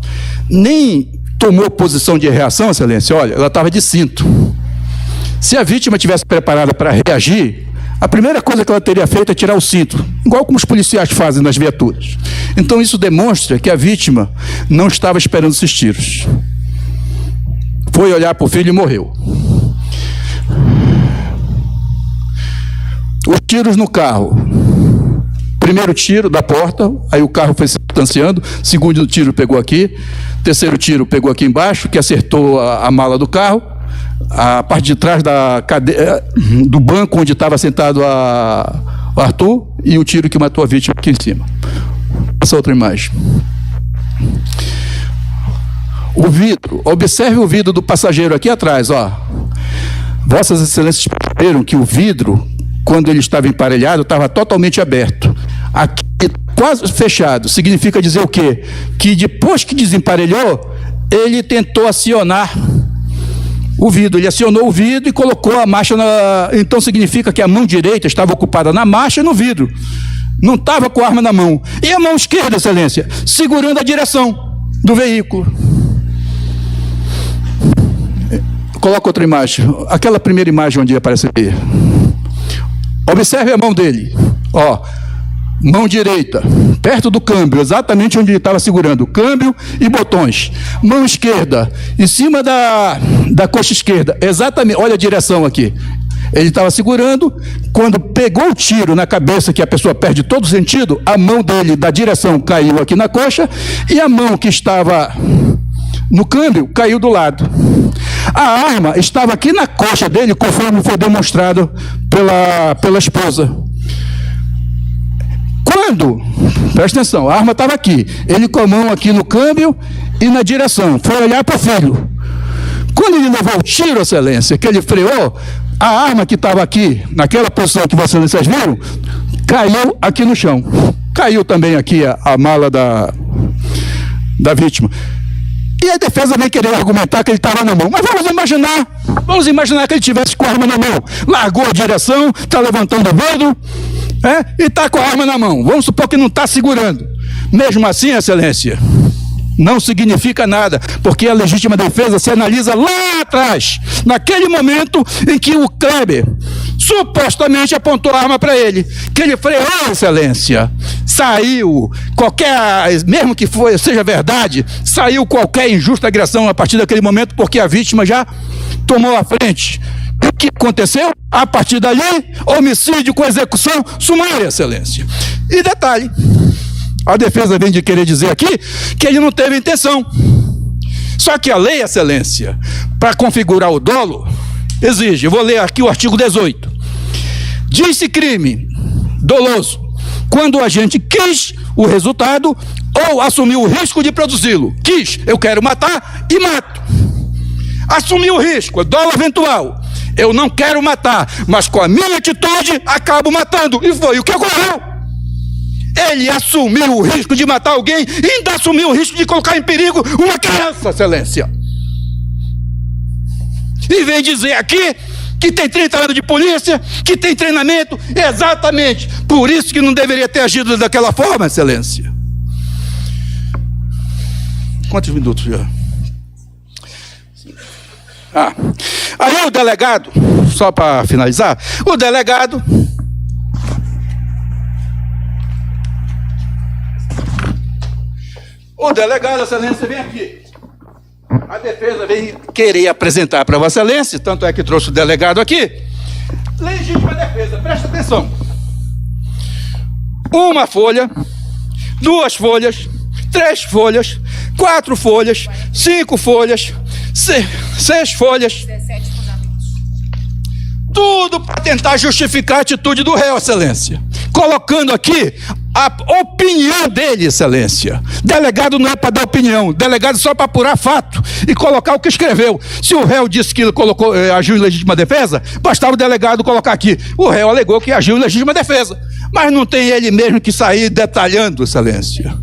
nem tomou posição de reação, excelência. Olha, ela estava de cinto. Se a vítima tivesse preparada para reagir, a primeira coisa que ela teria feito é tirar o cinto, igual como os policiais fazem nas viaturas. Então isso demonstra que a vítima não estava esperando esses tiros. Foi olhar para o filho e morreu. Os tiros no carro. Primeiro tiro da porta, aí o carro foi se distanciando. Segundo tiro pegou aqui. Terceiro tiro pegou aqui embaixo, que acertou a mala do carro. A parte de trás da cadeira, do banco onde estava sentado o Arthur, e o tiro que matou a vítima aqui em cima. Essa outra imagem. O vidro, observe o vidro do passageiro aqui atrás, ó. Vossas Excelências perceberam que o vidro, quando ele estava emparelhado, estava totalmente aberto. Aqui, quase fechado. Significa dizer o quê? Que depois que desemparelhou, ele tentou acionar o vidro. Ele acionou o vidro e colocou a marcha na... Então significa que a mão direita estava ocupada na marcha e no vidro. Não estava com a arma na mão. E a mão esquerda, excelência, segurando a direção do veículo. Coloca outra imagem. Aquela primeira imagem onde aparece aí. Observe a mão dele. Ó, mão direita, perto do câmbio, exatamente onde ele estava segurando, câmbio e botões. Mão esquerda, em cima da coxa esquerda, exatamente, olha a direção aqui. Ele estava segurando, quando pegou o tiro na cabeça, que a pessoa perde todo o sentido, a mão dele da direção caiu aqui na coxa, e a mão que estava no câmbio caiu do lado. A arma estava aqui na coxa dele, conforme foi demonstrado pela esposa. Quando, presta atenção, a arma estava aqui, ele com a mão aqui no câmbio e na direção, foi olhar para o filho. Quando ele levou o tiro, excelência, que ele freou, a arma que estava aqui, naquela posição que vossas excelências viram, caiu aqui no chão. Caiu também aqui a mala da vítima. E a defesa vem querer argumentar que ele estava na mão. Mas vamos imaginar que ele tivesse com a arma na mão. Largou a direção, está levantando o vidro, e está com a arma na mão. Vamos supor que não está segurando. Mesmo assim, excelência, não significa nada, porque a legítima defesa se analisa lá atrás, naquele momento em que o Kleber supostamente apontou a arma para ele, que ele freou, excelência, saiu mesmo que seja verdade, saiu qualquer injusta agressão a partir daquele momento, porque a vítima já tomou a frente. O que aconteceu? A partir dali, homicídio com execução sumária, excelência. E detalhe, a defesa vem de querer dizer aqui que ele não teve intenção. Só que a lei, excelência, para configurar o dolo, exige, eu vou ler aqui o artigo 18. Diz-se crime doloso quando o agente quis o resultado ou assumiu o risco de produzi-lo. Quis, eu quero matar e mato. Assumiu o risco, dolo eventual. Eu não quero matar, mas com a minha atitude acabo matando. E foi o que ocorreu. Ele assumiu o risco de matar alguém e ainda assumiu o risco de colocar em perigo uma criança, excelência. E vem dizer aqui que tem 30 anos de polícia, que tem treinamento. Exatamente. Por isso que não deveria ter agido daquela forma, excelência. Quantos minutos já? Aí o delegado, só para finalizar, o delegado excelência, vem aqui. A defesa vem querer apresentar para Vossa Excelência, tanto é que trouxe o delegado aqui. Legítima defesa, presta atenção. 1 folha, 2 folhas, 3 folhas, 4 folhas, 5 folhas, 6 folhas. 17 fundamentos. Tudo para tentar justificar a atitude do réu, excelência. Colocando aqui a opinião dele, excelência. Delegado não é para dar opinião, delegado só para apurar fato e colocar o que escreveu. Se o réu disse que agiu em legítima defesa, bastava o delegado colocar aqui. O réu alegou que agiu em legítima defesa, mas não tem ele mesmo que sair detalhando, excelência.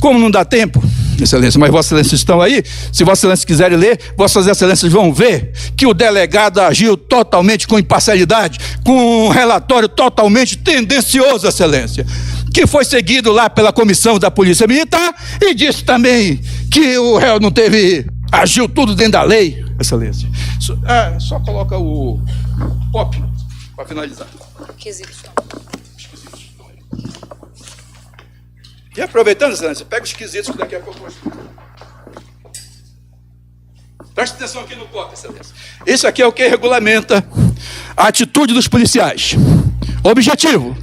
Como não dá tempo, excelência, mas Vossa Excelência estão aí, se Vossa Excelência quiserem ler, Vossas Excelências vão ver que o delegado agiu totalmente com imparcialidade, com um relatório totalmente tendencioso, excelência, que foi seguido lá pela comissão da Polícia Militar e disse também que o réu não agiu tudo dentro da lei, excelência. Só coloca o POP para finalizar. E aproveitando, excelência, pega os quesitos que daqui a pouco eu vou... Preste atenção aqui no POP, excelência. Isso aqui é o que regulamenta a atitude dos policiais. Objetivo: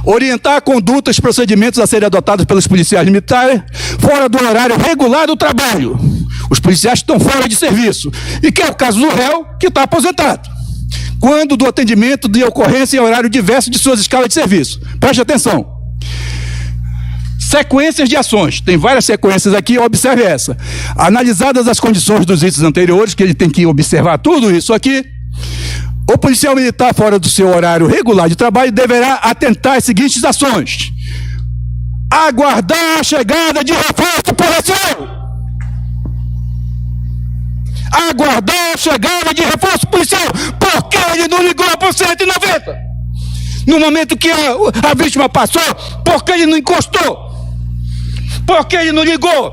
orientar condutas e procedimentos a serem adotados pelos policiais militares fora do horário regular do trabalho. Os policiais estão fora de serviço. E que é o caso do réu, que está aposentado. Quando do atendimento de ocorrência em horário diverso de suas escalas de serviço. Preste atenção. Sequências de ações, tem várias sequências aqui, observe essa. Analisadas as condições dos itens anteriores, que ele tem que observar tudo isso aqui, o policial militar fora do seu horário regular de trabalho deverá atentar às seguintes ações: aguardar a chegada de reforço policial. Aguardar a chegada de reforço policial, porque ele não ligou para 190. No momento que a vítima passou, porque ele não encostou. Porque ele não ligou.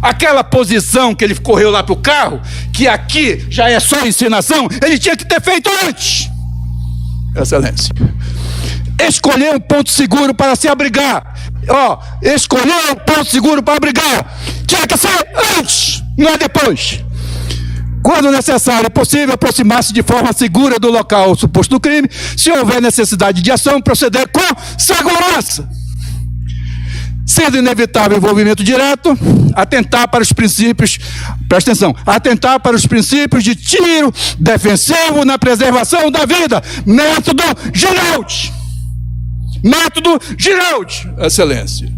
Aquela posição que ele correu lá para o carro, que aqui já é só encenação, ele tinha que ter feito antes. Excelência. Escolher um ponto seguro para se abrigar. Escolher um ponto seguro para abrigar. Tinha que ser antes, não é depois. Quando necessário e possível, aproximar-se de forma segura do local suposto do crime. Se houver necessidade de ação, proceder com segurança. Sendo inevitável o envolvimento direto, atentar para os princípios, presta atenção, atentar para os princípios de tiro defensivo na preservação da vida. Método Giraldi. Método Giraldi, excelência.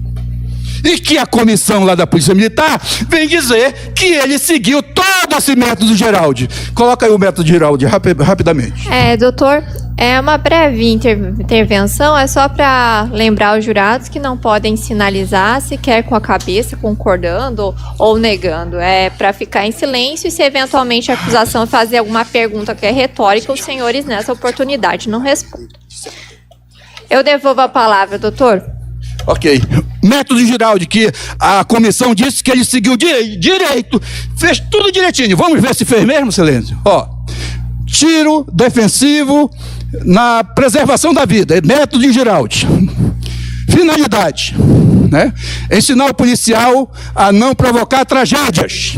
E que a comissão lá da Polícia Militar vem dizer que ele seguiu todo esse método Giraldi. Coloca aí o método Giraldi rapidamente. Doutor, é uma breve intervenção, é só para lembrar os jurados que não podem sinalizar sequer com a cabeça, concordando ou negando. É para ficar em silêncio e se eventualmente a acusação fazer alguma pergunta que é retórica, os senhores nessa oportunidade não respondem. Eu devolvo a palavra, doutor. Ok. Método Giraldi, que a comissão disse que ele seguiu direito, fez tudo direitinho. Vamos ver se fez mesmo, excelência? Tiro defensivo na preservação da vida. Método Giraldi. Finalidade, né? Ensinar o policial a não provocar tragédias.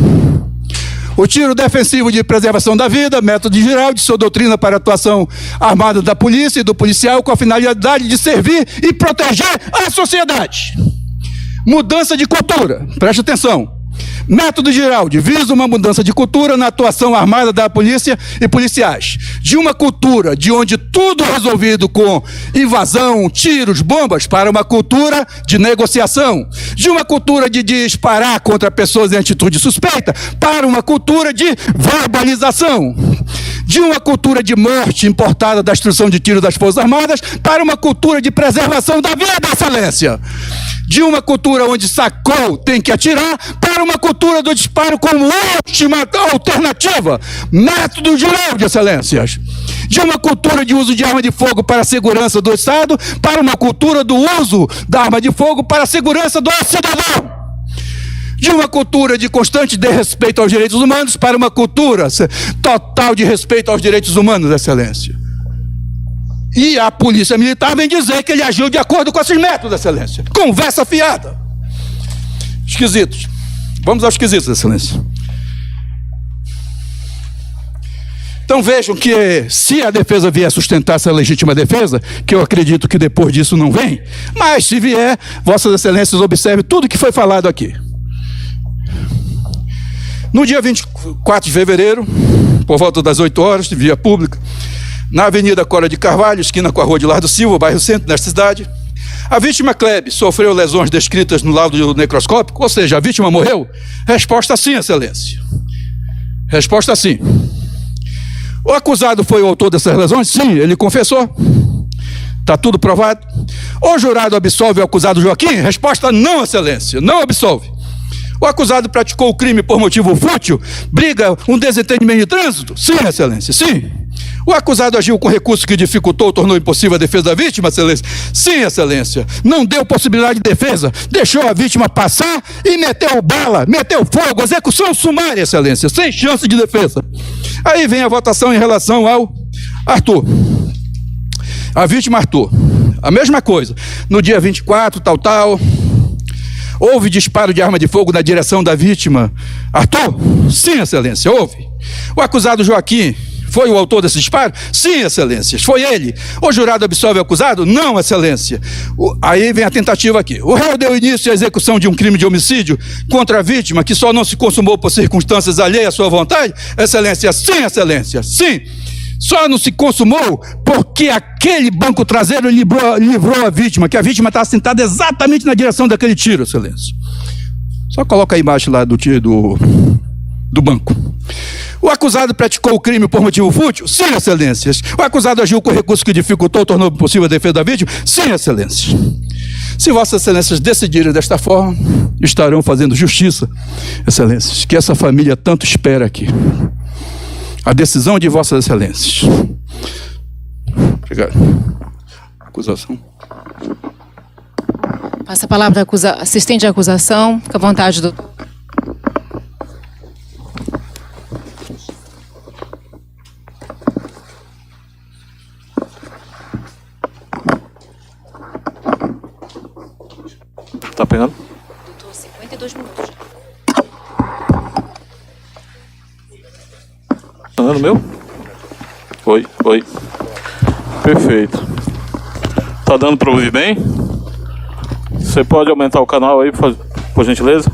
O tiro defensivo de preservação da vida, método Giraldi, sua doutrina para a atuação armada da polícia e do policial com a finalidade de servir e proteger a sociedade. Mudança de cultura, preste atenção. Método Giraldi visa uma mudança de cultura na atuação armada da polícia e policiais. De uma cultura de onde tudo é resolvido com invasão, tiros, bombas, para uma cultura de negociação. De uma cultura de disparar contra pessoas em atitude suspeita, para uma cultura de verbalização. De uma cultura de morte importada da instrução de tiro das Forças Armadas, para uma cultura de preservação da vida, Excelência. De uma cultura onde sacou tem que atirar, para uma cultura do disparo como última alternativa. Método Giraldi, Excelências. De uma cultura de uso de arma de fogo para a segurança do Estado, para uma cultura do uso da arma de fogo para a segurança do cidadão. De uma cultura de constante desrespeito aos direitos humanos, para uma cultura total de respeito aos direitos humanos, Excelência. E a polícia militar vem dizer que ele agiu de acordo com esses métodos, Excelência. Conversa fiada. Esquisitos. Vamos aos esquisitos, Excelência. Então vejam que se a defesa vier sustentar essa legítima defesa, que eu acredito que depois disso não vem, mas se vier, Vossas Excelências observem tudo que foi falado aqui. No dia 24 de fevereiro, por volta das 8 horas, de via pública, na Avenida Cora de Carvalho, esquina com a Rua de Lardo Silva, bairro Centro, nesta cidade, a vítima Klebe sofreu lesões descritas no laudo necroscópico, ou seja, a vítima morreu? Resposta sim, Excelência. Resposta sim. O acusado foi o autor dessas lesões? Sim, ele confessou. Está tudo provado. O jurado absolve o acusado Joaquim? Resposta não, Excelência, não absolve. O acusado praticou o crime por motivo fútil? Briga, um desentendimento de trânsito? Sim, Excelência, sim. O acusado agiu com recurso que dificultou ou tornou impossível a defesa da vítima, Excelência? Sim, Excelência. Não deu possibilidade de defesa, deixou a vítima passar e meteu bala, meteu fogo, execução sumária, Excelência, sem chance de defesa. Aí vem a votação em relação ao Arthur. A vítima Arthur. A mesma coisa. No dia 24, houve disparo de arma de fogo na direção da vítima Arthur? Sim, Excelência, houve. O acusado Joaquim foi o autor desse disparo? Sim, Excelências, foi ele. O jurado absolve o acusado? Não, Excelência. Aí vem a tentativa aqui. O réu deu início à execução de um crime de homicídio contra a vítima que só não se consumou por circunstâncias alheias à sua vontade? Excelência, sim, Excelência, sim. Só não se consumou porque aquele banco traseiro livrou a vítima, que a vítima estava sentada exatamente na direção daquele tiro, Excelência. Só coloca aí embaixo lá do banco. O acusado praticou o crime por motivo fútil? Sim, Excelências. O acusado agiu com recurso que dificultou ou tornou impossível a defesa da vítima? Sim, Excelências. Se Vossas Excelências decidirem desta forma, estarão fazendo justiça, Excelências, que essa família tanto espera aqui. A decisão de Vossas Excelências. Obrigado. Acusação. Passa a palavra assistente de acusação. Fica à vontade, doutor. Tá pegando? Doutor, 52 minutos. Tá dando meu? Oi. Perfeito. Tá dando para ouvir bem? Você pode aumentar o canal aí, por gentileza?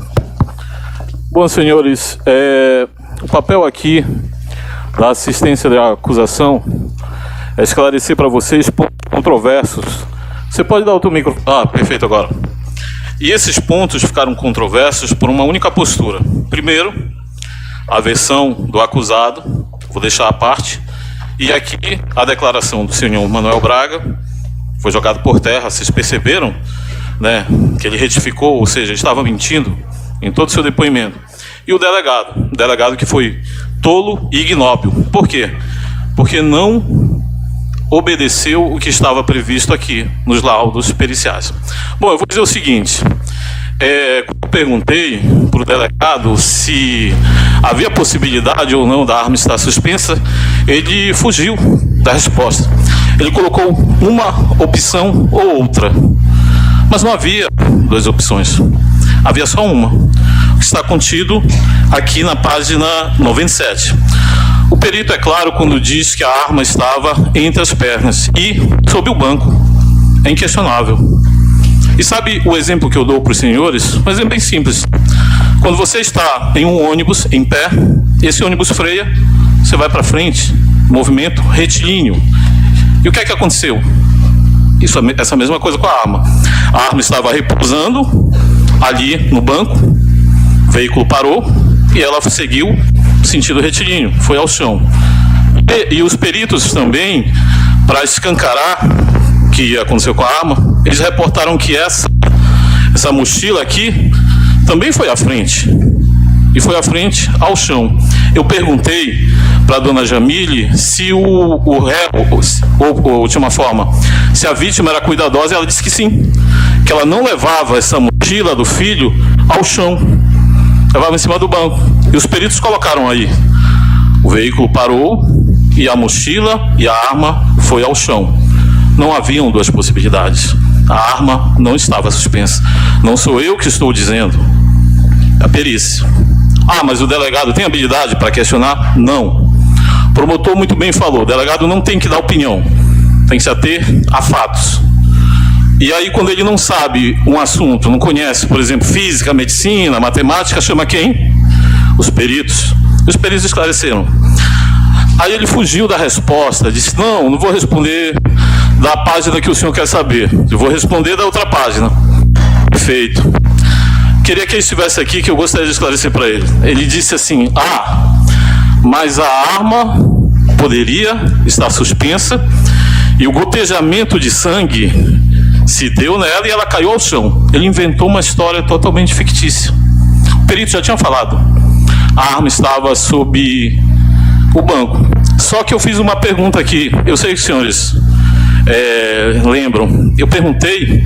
Bom, senhores, o papel aqui da assistência da acusação é esclarecer para vocês pontos controversos. Você pode dar o teu microfone? Ah, perfeito agora. E esses pontos ficaram controversos por uma única postura. Primeiro, a versão do acusado, vou deixar à parte, e aqui a declaração do senhor Manuel Braga, foi jogado por terra, vocês perceberam, né, que ele retificou, ou seja, estava mentindo em todo o seu depoimento. E o delegado que foi tolo e ignóbil. Por quê? Porque não obedeceu o que estava previsto aqui nos laudos periciais. Bom, eu vou dizer o seguinte, quando eu perguntei para o delegado se havia possibilidade ou não da arma estar suspensa, ele fugiu da resposta. Ele colocou uma opção ou outra, mas não havia duas opções, havia só uma, que está contido aqui na página 97. O perito é claro quando diz que a arma estava entre as pernas e sob o banco. É inquestionável. E sabe o exemplo que eu dou para os senhores? Um exemplo bem simples. Quando você está em um ônibus, em pé, esse ônibus freia, você vai para frente, movimento retilíneo. E o que é que aconteceu? Essa mesma coisa com a arma. A arma estava repousando ali no banco, o veículo parou e ela seguiu sentido retilíneo, foi ao chão. E os peritos também, para escancarar o que aconteceu com a arma, eles reportaram que essa mochila aqui também foi à frente. E foi à frente ao chão. Eu perguntei para a dona Jamile se o réu, ou de uma forma, se a vítima era cuidadosa, e ela disse que sim. Que ela não levava essa mochila do filho ao chão. Levava em cima do banco. E os peritos colocaram aí. O veículo parou e a mochila e a arma foi ao chão. Não haviam duas possibilidades. A arma não estava suspensa. Não sou eu que estou dizendo. A perícia. Ah, mas o delegado tem habilidade para questionar? Não. O promotor muito bem falou, o delegado não tem que dar opinião, tem que se ater a fatos. E aí, quando ele não sabe um assunto, não conhece, por exemplo, física, medicina, matemática, chama quem? Os peritos. Os peritos esclareceram. Aí ele fugiu da resposta, disse, não vou responder da página que o senhor quer saber, eu vou responder da outra página. Perfeito. Queria que ele estivesse aqui, que eu gostaria de esclarecer para ele. Ele disse assim, mas a arma poderia estar suspensa e o gotejamento de sangue se deu nela e ela caiu ao chão. Ele inventou uma história totalmente fictícia. O perito já tinha falado. A arma estava sob o banco. Só que eu fiz uma pergunta aqui. Eu sei que os senhores lembram. Eu perguntei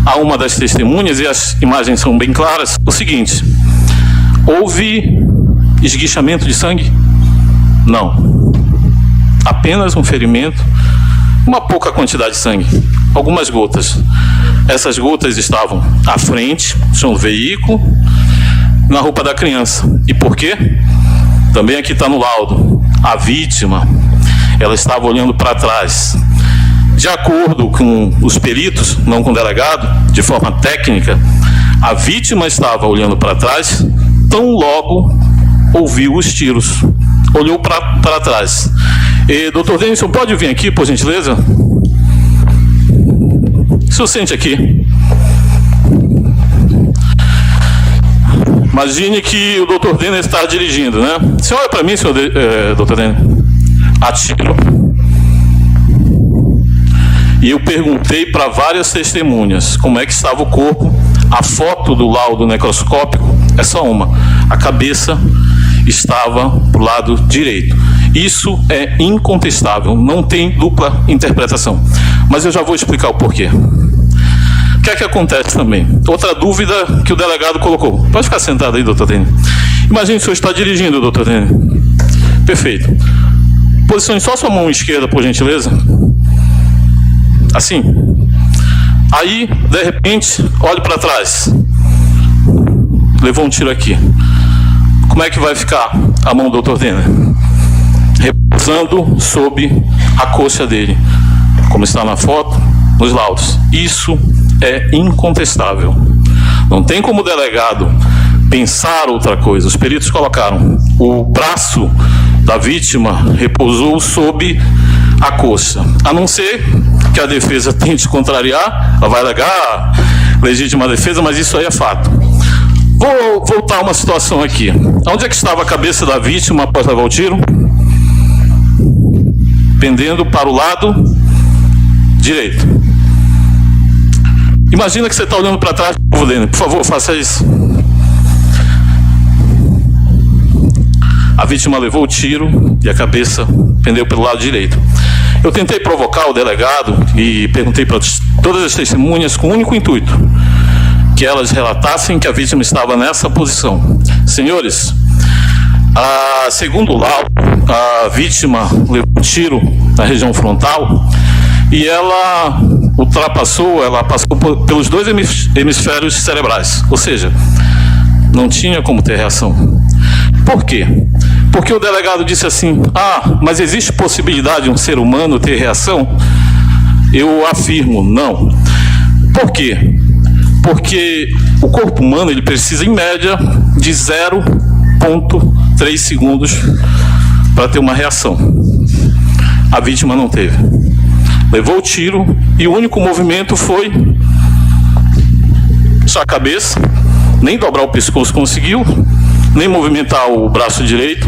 a uma das testemunhas, e as imagens são bem claras, o seguinte: houve esguichamento de sangue? Não. Apenas um ferimento, uma pouca quantidade de sangue, algumas gotas. Essas gotas estavam à frente, no chão do veículo, na roupa da criança. E por quê? Também aqui está no laudo. A vítima, ela estava olhando para trás. De acordo com os peritos, não com o delegado, de forma técnica, a vítima estava olhando para trás, tão logo ouviu os tiros. Olhou para trás. E, doutor Denison, pode vir aqui, por gentileza? O senhor sente aqui. Imagine que o doutor Denison está dirigindo, né? O senhor olha para mim, doutor Denison. Atiro. E eu perguntei para várias testemunhas como é que estava o corpo. A foto do laudo necroscópico é só uma. A cabeça estava para o lado direito. Isso é incontestável, não tem dupla interpretação. Mas eu já vou explicar o porquê. O que é que acontece também? Outra dúvida que o delegado colocou. Pode ficar sentado aí, doutor Tênis. Imagine que o senhor está dirigindo, doutor Tênis. Perfeito. Posicione só sua mão esquerda, por gentileza. Assim. Aí, de repente, olhe para trás. Levou um tiro aqui. Como é que vai ficar a mão do doutor Denner? Repousando sob a coxa dele. Como está na foto, nos laudos. Isso é incontestável. Não tem como o delegado pensar outra coisa. Os peritos colocaram o braço da vítima repousou sob a coxa. A não ser que a defesa tente contrariar, ela vai alegar legítima defesa, mas isso aí é fato. Vou voltar a uma situação aqui. Onde é que estava a cabeça da vítima após levar o tiro? Pendendo para o lado direito. Imagina que você está olhando para trás, por favor, faça isso. A vítima levou o tiro e a cabeça pendeu pelo lado direito. Eu tentei provocar o delegado e perguntei para todas as testemunhas com o único intuito, que elas relatassem que a vítima estava nessa posição. Senhores, segundo o laudo, a vítima levou um tiro na região frontal e ela passou pelos dois hemisférios cerebrais, ou seja, não tinha como ter reação. Por quê? Porque o delegado disse assim, mas existe possibilidade de um ser humano ter reação? Eu afirmo, não. Por quê? Porque O corpo humano ele precisa, em média, de 0,3 segundos para ter uma reação. A vítima não teve. Levou o tiro e o único movimento foi só a cabeça, nem dobrar o pescoço conseguiu, nem movimentar o braço direito,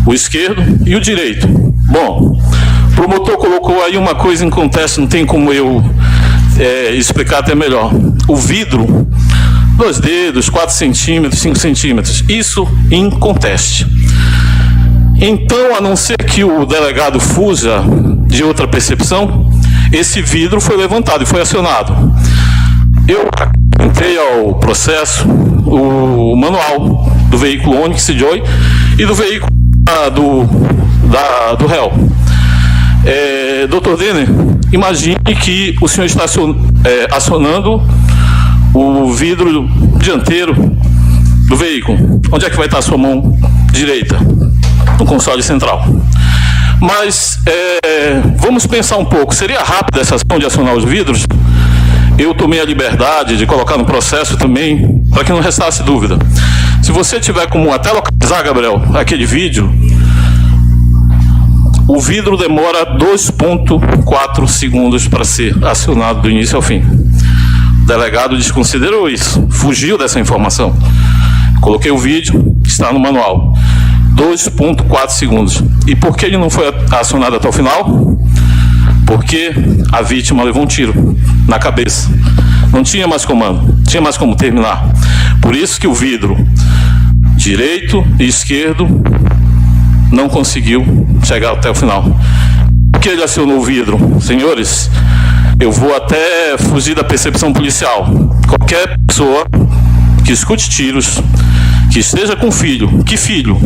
o esquerdo e o direito. Bom, o promotor colocou aí uma coisa em contexto, não tem como eu explicar até melhor. O vidro, 2 dedos, 4 centímetros, 5 centímetros, isso em conteste. Então, a não ser que o delegado fuja de outra percepção, esse vidro foi levantado e foi acionado. Eu entrei ao processo o manual do veículo Onix Joy e do veículo do réu. Dr. Denner, imagine que o senhor está acionando o vidro dianteiro do veículo. Onde é que vai estar a sua mão direita? No console central. Mas vamos pensar um pouco. Seria rápida essa ação de acionar os vidros? Eu tomei a liberdade de colocar no processo também, para que não restasse dúvida. Se você tiver como até localizar, Gabriel, aquele vídeo, o vidro demora 2,4 segundos para ser acionado do início ao fim. O delegado desconsiderou isso, fugiu dessa informação. Coloquei o vídeo, está no manual. 2,4 segundos. E por que ele não foi acionado até o final? Porque a vítima levou um tiro na cabeça. Não tinha mais comando, não tinha mais como terminar. Por isso que o vidro direito e esquerdo não conseguiu chegar até o final. Por que ele acionou o vidro? Senhores, eu vou até fugir da percepção policial. Qualquer pessoa que escute tiros, que esteja com filho, que filho?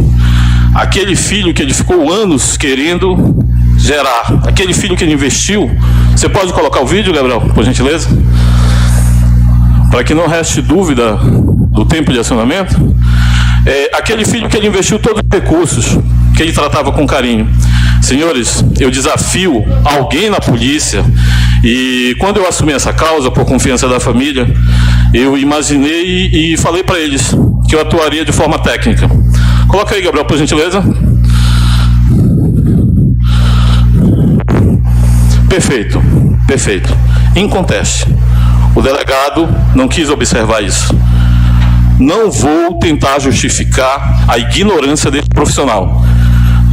Aquele filho que ele ficou anos querendo gerar, aquele filho que ele investiu. Você pode colocar o vídeo, Gabriel, por gentileza? Para que não reste dúvida do tempo de acionamento. Aquele filho que ele investiu todos os recursos, que ele tratava com carinho. Senhores, eu desafio alguém na polícia, e quando eu assumi essa causa, por confiança da família, eu imaginei e falei para eles que eu atuaria de forma técnica. Coloca aí, Gabriel, por gentileza. Perfeito, perfeito. Em conteste. O delegado não quis observar isso. Não vou tentar justificar a ignorância desse profissional.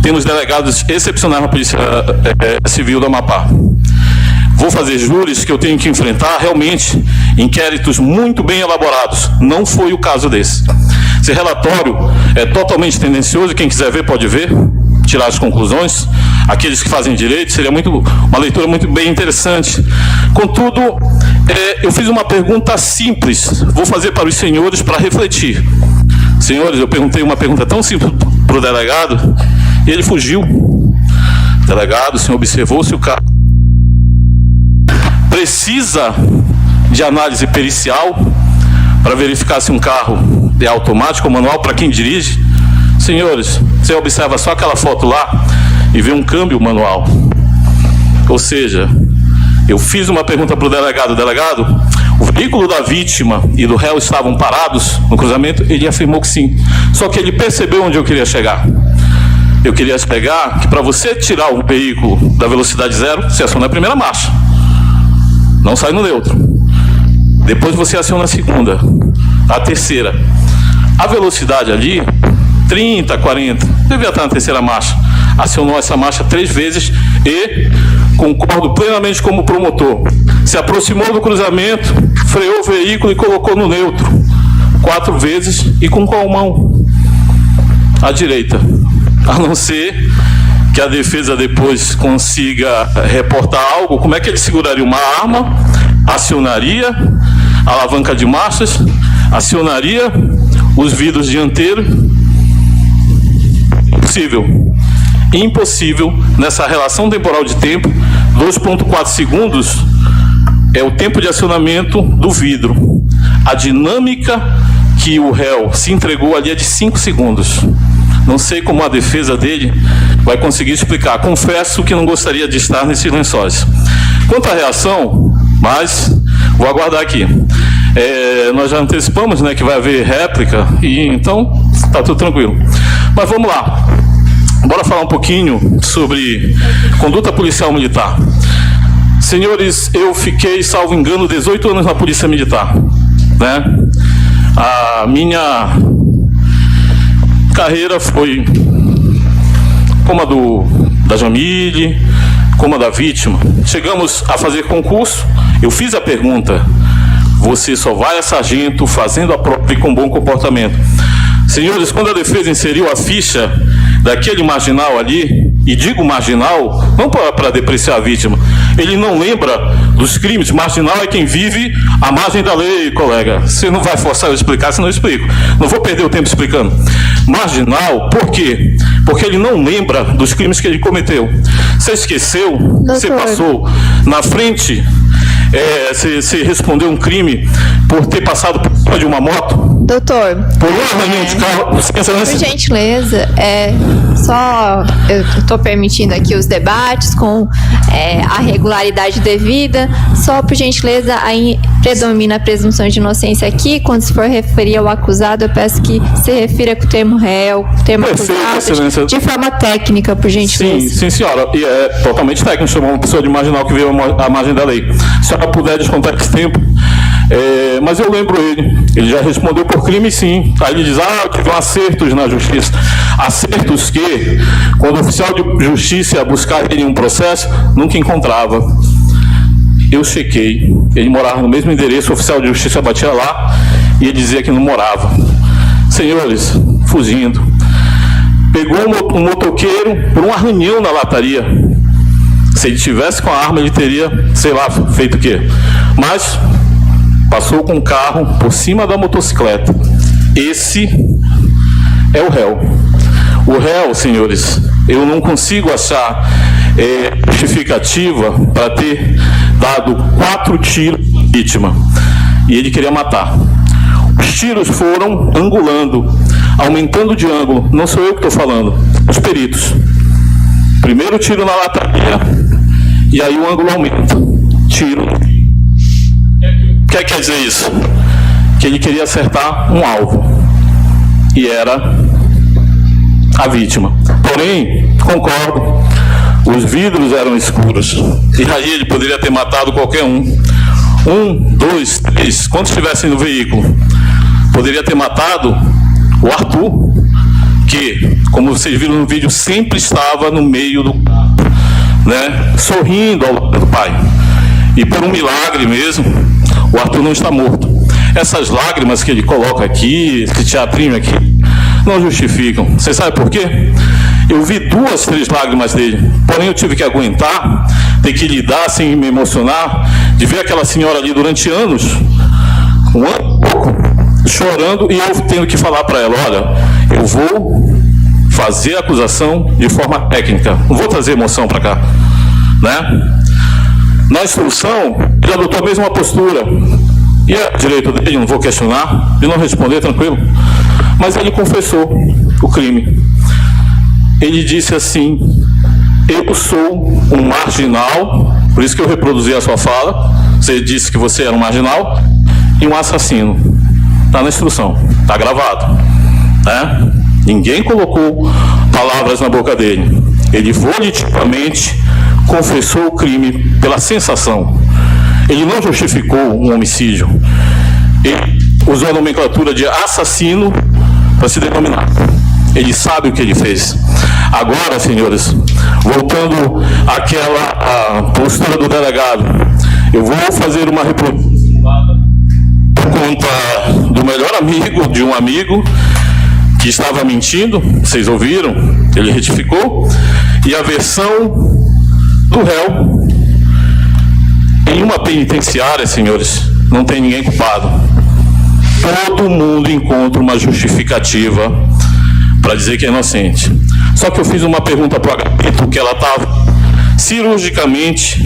Temos delegados excepcionais na Polícia Civil do Amapá. Vou fazer júris que eu tenho que enfrentar realmente inquéritos muito bem elaborados. Não foi o caso desse. Esse relatório é totalmente tendencioso, quem quiser ver pode ver, tirar as conclusões. Aqueles que fazem direito, seria uma leitura muito bem interessante. Contudo, eu fiz uma pergunta simples, vou fazer para os senhores para refletir. Senhores, eu perguntei uma pergunta tão simples para o delegado, e ele fugiu. Delegado, o senhor observou se o carro precisa de análise pericial para verificar se um carro é automático ou manual para quem dirige? Senhores, você observa só aquela foto lá e vê um câmbio manual. Ou seja, eu fiz uma pergunta para o delegado. Delegado, o veículo da vítima e do réu estavam parados no cruzamento? Ele afirmou que sim. Só que ele percebeu onde eu queria chegar. Eu queria pegar que para você tirar o veículo da velocidade zero, você aciona a primeira marcha. Não sai no neutro. Depois você aciona a segunda, a terceira. A velocidade ali, 30, 40, devia estar na terceira marcha. Acionou essa marcha 3 vezes e, concordo plenamente como promotor, se aproximou do cruzamento, freou o veículo e colocou no neutro. 4 vezes e com qual mão? À direita. A não ser que a defesa depois consiga reportar algo, como é que ele seguraria uma arma, acionaria a alavanca de marchas, acionaria os vidros dianteiros? Impossível. Impossível nessa relação temporal de tempo. 2,4 segundos é o tempo de acionamento do vidro. A dinâmica que o réu se entregou ali é de 5 segundos. Não sei como a defesa dele vai conseguir explicar. Confesso que não gostaria de estar nesses lençóis. Quanto à reação, mas vou aguardar aqui. Nós já antecipamos, né, que vai haver réplica, e então está tudo tranquilo. Mas vamos lá. Bora falar um pouquinho sobre conduta policial militar. Senhores, eu fiquei, salvo engano, 18 anos na Polícia Militar, né? A minha carreira foi como a da Jamile, como a da vítima. Chegamos a fazer concurso, eu fiz a pergunta: você só vai a sargento fazendo a prova e com bom comportamento. Senhores, quando a defesa inseriu a ficha daquele marginal ali, e digo marginal, não para depreciar a vítima, ele não lembra dos crimes. Marginal é quem vive à margem da lei, colega. Você não vai forçar eu explicar, senão eu explico. Não vou perder o tempo explicando. Marginal, por quê? Porque ele não lembra dos crimes que ele cometeu. Você esqueceu, você passou na frente, você respondeu um crime por ter passado por cima de uma moto. Doutor, por um arranhão de carro. Por gentileza, eu estou permitindo aqui os debates com a regularidade devida. Só por gentileza, aí predomina a presunção de inocência aqui. Quando se for referir ao acusado, eu peço que se refira com o termo réu, o termo acusado, de forma técnica, por gentileza. Sim, senhora. E é totalmente técnico chamar uma pessoa de marginal que veio à margem da lei. Se ela puder descontar esse tempo. Mas eu lembro ele já respondeu por crime, sim. Aí ele diz: eu tive acertos na justiça. Acertos que, quando o oficial de justiça ia buscar ele em um processo, nunca encontrava. Eu chequei, ele morava no mesmo endereço, o oficial de justiça batia lá e ele dizia que não morava. Senhores, fugindo. Pegou um motoqueiro por um arranhão na lataria. Se ele tivesse com a arma, ele teria, sei lá, feito o quê? Mas passou com o carro por cima da motocicleta. Esse é o réu. O réu, senhores, eu não consigo achar justificativa para ter dado 4 tiros à vítima. E ele queria matar. Os tiros foram angulando, aumentando de ângulo. Não sou eu que estou falando, os peritos. Primeiro tiro na lataria, e aí o ângulo aumenta. Tiro. O que quer dizer isso? Que ele queria acertar um alvo. E era a vítima. Porém, concordo, os vidros eram escuros. E aí ele poderia ter matado qualquer um. 1, 2, 3, quantos estivessem no veículo? Poderia ter matado o Arthur, que, como vocês viram no vídeo, sempre estava no meio do carro, né, sorrindo ao lado do pai. E por um milagre mesmo, o Arthur não está morto. Essas lágrimas que ele coloca aqui, esse teatrinho aqui, não justificam. Você sabe por quê? Eu vi 2, 3 lágrimas dele, porém eu tive que aguentar, ter que lidar sem me emocionar, de ver aquela senhora ali durante anos, um ano e pouco, chorando, e eu tendo que falar para ela: olha, eu vou fazer a acusação de forma técnica, não vou trazer emoção para cá, né? Na instrução, ele adotou a mesma postura, e é direito dele, não vou questionar, de não responder, tranquilo, mas ele confessou o crime. Ele disse assim: eu sou um marginal, por isso que eu reproduzi a sua fala, você disse que você era um marginal e um assassino. Está na instrução, está gravado, né? Ninguém colocou palavras na boca dele. Ele volitivamente confessou o crime pela sensação. Ele não justificou um homicídio. Ele usou a nomenclatura de assassino para se denominar. Ele sabe o que ele fez. Agora, senhores, voltando àquela postura do delegado, eu vou fazer uma reprodução por conta do melhor amigo de um amigo que estava mentindo, vocês ouviram, ele retificou, e a versão do réu. Em uma penitenciária, senhores, não tem ninguém culpado. Todo mundo encontra uma justificativa para dizer que é inocente. Só que eu fiz uma pergunta para o Agapito, que ela estava cirurgicamente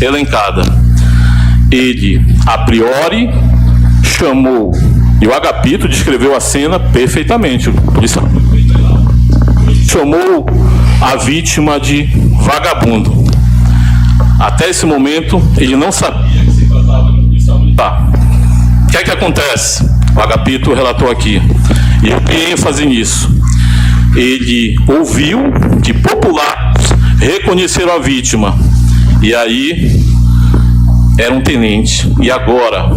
elencada. Ele, a priori, chamou, e o Agapito descreveu a cena perfeitamente, o policial chamou a vítima de vagabundo. Até esse momento, ele não sabia que se tratava de um policial militar. que é que acontece? O Agapito relatou aqui, e eu tenho ênfase nisso. Ele ouviu que populares reconheceram a vítima, e aí era um tenente. E agora,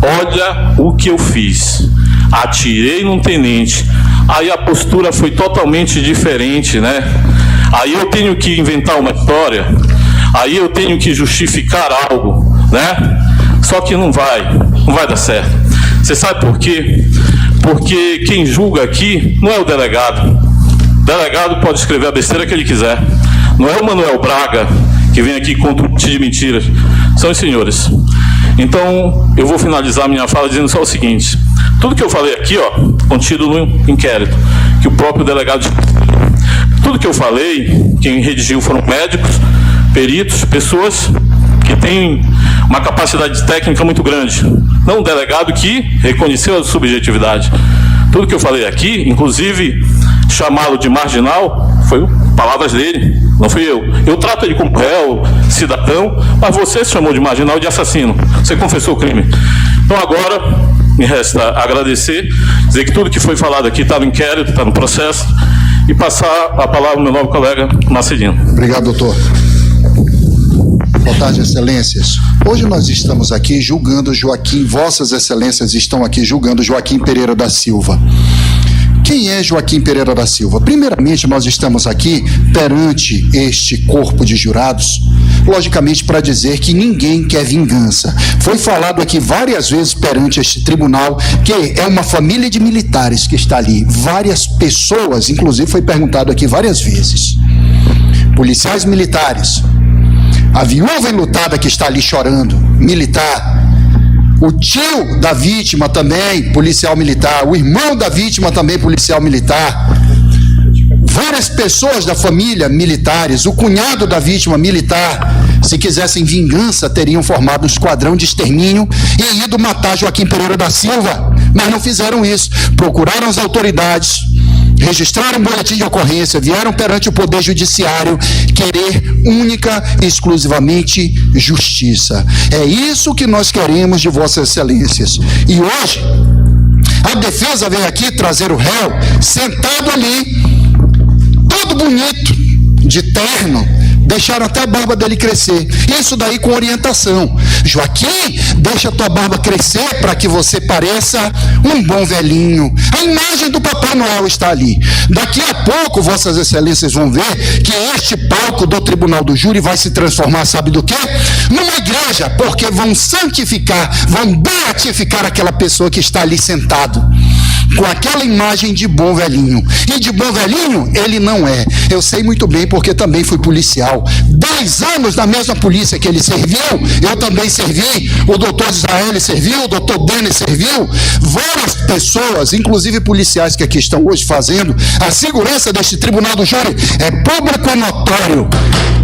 olha o que eu fiz. Atirei num tenente. Aí a postura foi totalmente diferente, né? Aí eu tenho que inventar uma história, aí eu tenho que justificar algo, né? Só que não vai dar certo. Você sabe por quê? Porque quem julga aqui não é o delegado. O delegado pode escrever a besteira que ele quiser. Não é o Manuel Braga que vem aqui contra um monte de mentiras. São os senhores. Então, eu vou finalizar minha fala dizendo só o seguinte. Tudo que eu falei aqui, contido no inquérito, que o próprio delegado... Tudo que eu falei, quem redigiu foram médicos, peritos, pessoas que têm uma capacidade técnica muito grande. Não um delegado que reconheceu a subjetividade. Tudo que eu falei aqui, inclusive chamá-lo de marginal, foi palavras dele, não fui eu. Eu trato ele como réu, cidadão, mas você se chamou de marginal e de assassino. Você confessou o crime. Então agora me resta agradecer, dizer que tudo que foi falado aqui está no inquérito, está no processo, e passar a palavra ao meu novo colega Marcelino. Obrigado, doutor. Boa tarde, excelências. Hoje nós estamos aqui julgando Joaquim, vossas excelências estão aqui julgando Joaquim Pereira da Silva. Quem é Joaquim Pereira da Silva? Primeiramente, nós estamos aqui perante este corpo de jurados, logicamente para dizer que ninguém quer vingança. Foi falado aqui várias vezes perante este tribunal que é uma família de militares que está ali. Várias pessoas, inclusive foi perguntado aqui várias vezes. Policiais militares, a viúva enlutada que está ali chorando, militar. O tio da vítima também, policial militar. O irmão da vítima também, policial militar. Várias pessoas da família militares. O cunhado da vítima militar. Se quisessem vingança, teriam formado um esquadrão de extermínio e ido matar Joaquim Pereira da Silva. Mas não fizeram isso. Procuraram as autoridades, registraram um boletim de ocorrência, vieram perante o Poder Judiciário querer única e exclusivamente justiça. É isso que nós queremos de vossas excelências. E hoje, a defesa vem aqui trazer o réu sentado ali, todo bonito, de terno, deixaram até a barba dele crescer. Isso daí com orientação. Joaquim, deixa a tua barba crescer para que você pareça um bom velhinho. A imagem do Papai Noel está ali. Daqui a pouco, vossas excelências vão ver que este palco do Tribunal do Júri vai se transformar, sabe do quê? Numa igreja, porque vão santificar, vão beatificar aquela pessoa que está ali sentado, com aquela imagem de bom velhinho. E de bom velhinho, ele não é. Eu sei muito bem, porque também fui policial. 10 anos na mesma polícia que ele serviu, eu também servi, o doutor Israel serviu, o doutor Denis serviu. Várias pessoas, inclusive policiais que aqui estão hoje fazendo a segurança deste Tribunal do Júri, é público notório.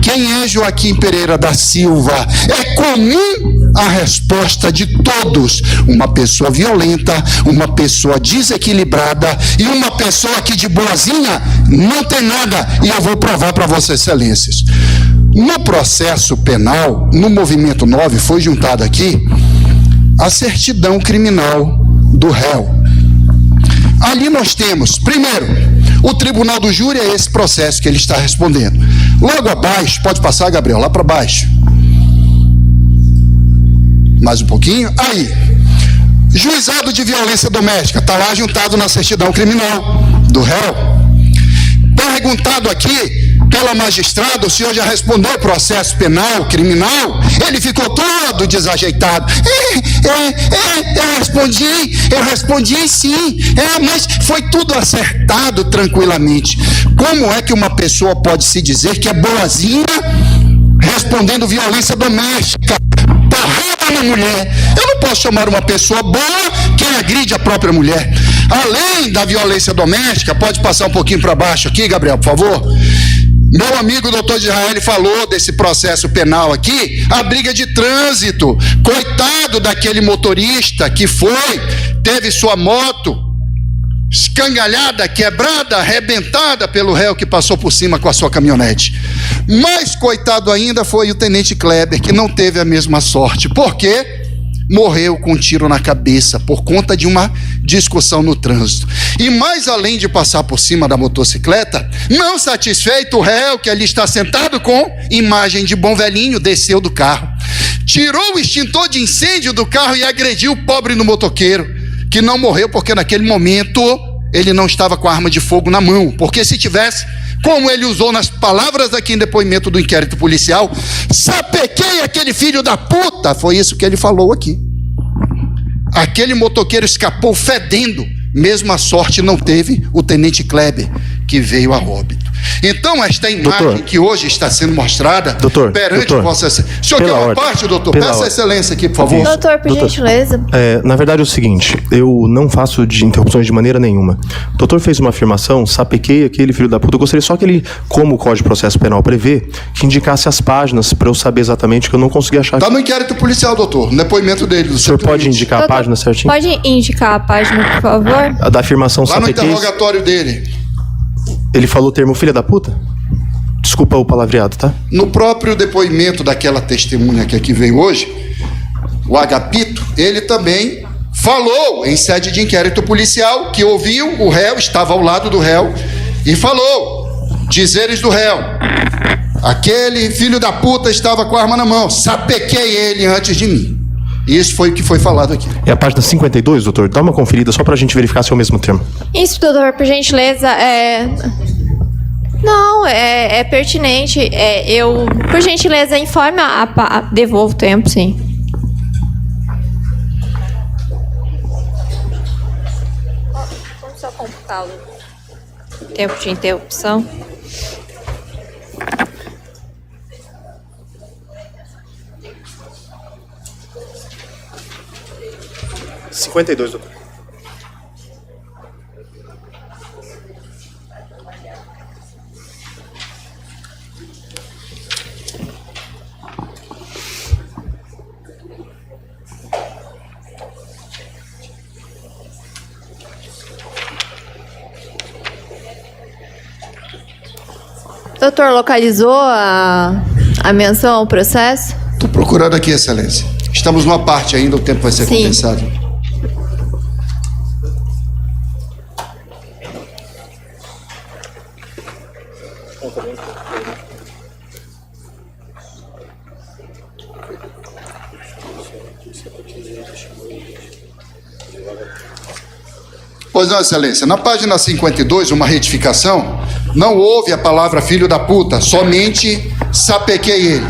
Quem é Joaquim Pereira da Silva? É comum a resposta de todos. Uma pessoa violenta, uma pessoa desequilibrada e uma pessoa que de boazinha não tem nada. E eu vou provar para vossas excelências. No processo penal, no movimento 9, foi juntado aqui a certidão criminal do réu. Ali nós temos, primeiro, o Tribunal do Júri é esse processo que ele está respondendo. Logo abaixo, pode passar, Gabriel, lá para baixo. Mais um pouquinho. Aí, juizado de violência doméstica, está lá juntado na certidão criminal do réu. Perguntado aqui pela magistrada, o senhor já respondeu o processo penal, criminal? Ele ficou todo desajeitado. Eu respondi sim. Mas foi tudo acertado tranquilamente. Como é que uma pessoa pode se dizer que é boazinha respondendo violência doméstica? Porrada na mulher. Eu não posso chamar uma pessoa boa quem agride a própria mulher. Além da violência doméstica, pode passar um pouquinho para baixo aqui, Gabriel, por favor. Meu amigo doutor Israel falou desse processo penal aqui, a briga de trânsito. Coitado daquele motorista que teve sua moto escangalhada, quebrada, arrebentada pelo réu que passou por cima com a sua caminhonete. Mais coitado ainda foi o tenente Kleber, que não teve a mesma sorte. Por quê? morreu com um tiro na cabeça por conta de uma discussão no trânsito. E mais além de passar por cima da motocicleta, não satisfeito, o réu, que ali está sentado com imagem de bom velhinho, desceu do carro, tirou o extintor de incêndio do carro e agrediu o pobre no motoqueiro, que não morreu porque naquele momento ele não estava com a arma de fogo na mão, porque se tivesse, como ele usou nas palavras aqui em depoimento do inquérito policial, sapequei aquele filho da puta, foi isso que ele falou aqui. Aquele motoqueiro escapou fedendo, mesmo a sorte não teve o tenente Kleber, que veio a óbito. Então, esta imagem que hoje está sendo mostrada perante Vossa Excelência. O senhor quer uma parte, doutor? Peça a excelência aqui, por favor. Doutor, por gentileza. Na verdade é o seguinte, eu não faço de interrupções de maneira nenhuma. O doutor fez uma afirmação, sapequei aquele filho da puta. Eu gostaria só que ele, como o Código de Processo Penal prevê, que indicasse as páginas para eu saber exatamente, que eu não consegui achar. Está no inquérito policial, doutor, no depoimento dele. O senhor pode indicar a página certinho? Pode indicar a página, por favor? A da afirmação lá sapequei. No interrogatório dele. Ele falou o termo filha da puta? Desculpa o palavreado, tá? No próprio depoimento daquela testemunha que aqui veio hoje, o Agapito, ele também falou em sede de inquérito policial que ouviu o réu, estava ao lado do réu, e falou, dizeres do réu, aquele filho da puta estava com a arma na mão, sapequei ele antes de mim. Isso foi o que foi falado aqui. É a página 52, doutor? Dá uma conferida só pra gente verificar se é o mesmo termo. Isso, doutor, por gentileza, Não, é pertinente. Eu, por gentileza, informe devolvo o tempo, sim. Vamos só computar o tempo de interrupção. $52, doutor. Doutor, localizou a menção ao processo? Estou procurando aqui, excelência. Estamos numa parte ainda, o tempo vai ser compensado. Pois não, excelência. Na página 52, uma retificação, não houve a palavra filho da puta, somente sapequei ele.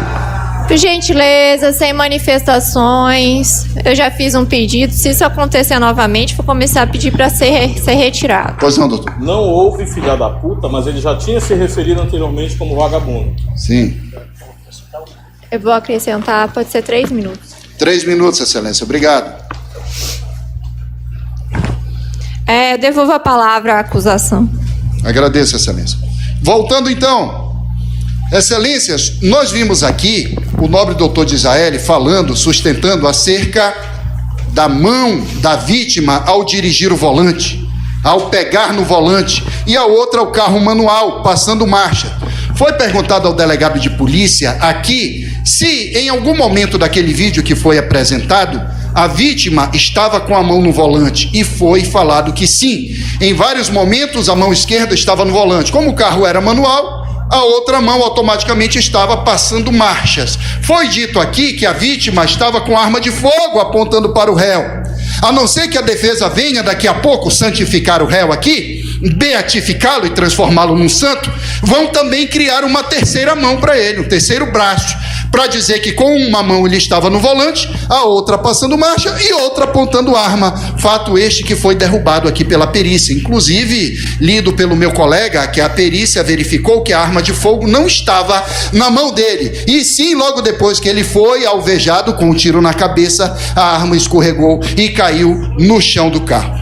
Por gentileza, sem manifestações. Eu já fiz um pedido. Se isso acontecer novamente, vou começar a pedir para ser retirado. Pois não, doutor. Não houve filha da puta, mas ele já tinha se referido anteriormente como vagabundo. Sim. Eu vou acrescentar, pode ser 3 minutos. 3 minutos, excelência. Obrigado. Eu devolvo a palavra à acusação. Agradeço, excelência. Voltando então. Excelências, nós vimos aqui o nobre doutor de Israel falando, sustentando acerca da mão da vítima ao dirigir o volante, ao pegar no volante, e a outra ao carro manual, passando marcha. Foi perguntado ao delegado de polícia aqui se em algum momento daquele vídeo que foi apresentado, a vítima estava com a mão no volante, e foi falado que sim. Em vários momentos a mão esquerda estava no volante. Como o carro era manual, a outra mão automaticamente estava passando marchas. Foi dito aqui que a vítima estava com arma de fogo apontando para o réu. A não ser que a defesa venha daqui a pouco santificar o réu aqui, beatificá-lo e transformá-lo num santo, vão também criar uma terceira mão para ele, um terceiro braço, para dizer que com uma mão ele estava no volante, a outra passando marcha e outra apontando arma. Fato este que foi derrubado aqui pela perícia, inclusive lido pelo meu colega, que a perícia verificou que a arma de fogo não estava na mão dele, e sim, logo depois que ele foi alvejado com um tiro na cabeça, a arma escorregou e caiu no chão do carro.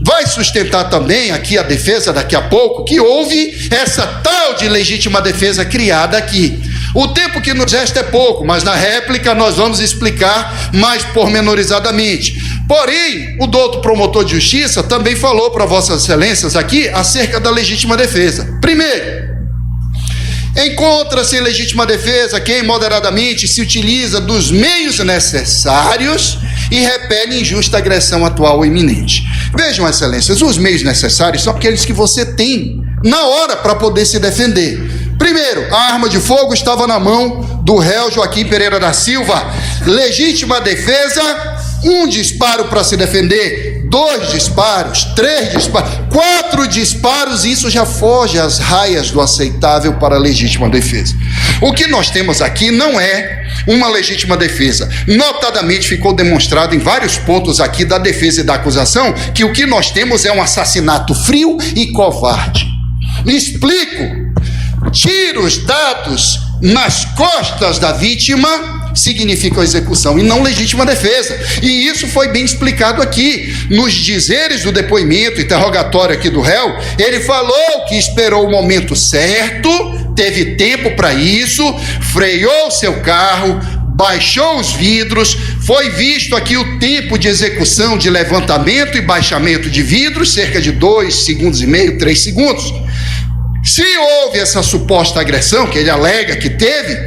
Vai sustentar também aqui a defesa daqui a pouco que houve essa tal de legítima defesa criada aqui. O tempo que nos resta é pouco, mas na réplica nós vamos explicar mais pormenorizadamente. Porém, o doutor promotor de justiça também falou para vossas excelências aqui acerca da legítima defesa. Primeiro, encontra-se em legítima defesa quem moderadamente se utiliza dos meios necessários e repele injusta agressão atual ou iminente. Vejam, excelências, os meios necessários são aqueles que você tem na hora para poder se defender. Primeiro, a arma de fogo estava na mão do réu Joaquim Pereira da Silva. Legítima defesa, 1 disparo para se defender, 2 disparos, 3 disparos, 4 disparos, e isso já foge às raias do aceitável para a legítima defesa. O que nós temos aqui não é uma legítima defesa. Notadamente ficou demonstrado em vários pontos aqui da defesa e da acusação que o que nós temos é um assassinato frio e covarde. Explico. Tiros dados nas costas da vítima significam execução e não legítima defesa. E isso foi bem explicado aqui. Nos dizeres do depoimento, interrogatório aqui do réu, ele falou que esperou o momento certo, teve tempo para isso, freou seu carro, baixou os vidros, foi visto aqui o tempo de execução de levantamento e baixamento de vidros, cerca de 2 segundos e meio, 3 segundos. Se houve essa suposta agressão, que ele alega que teve,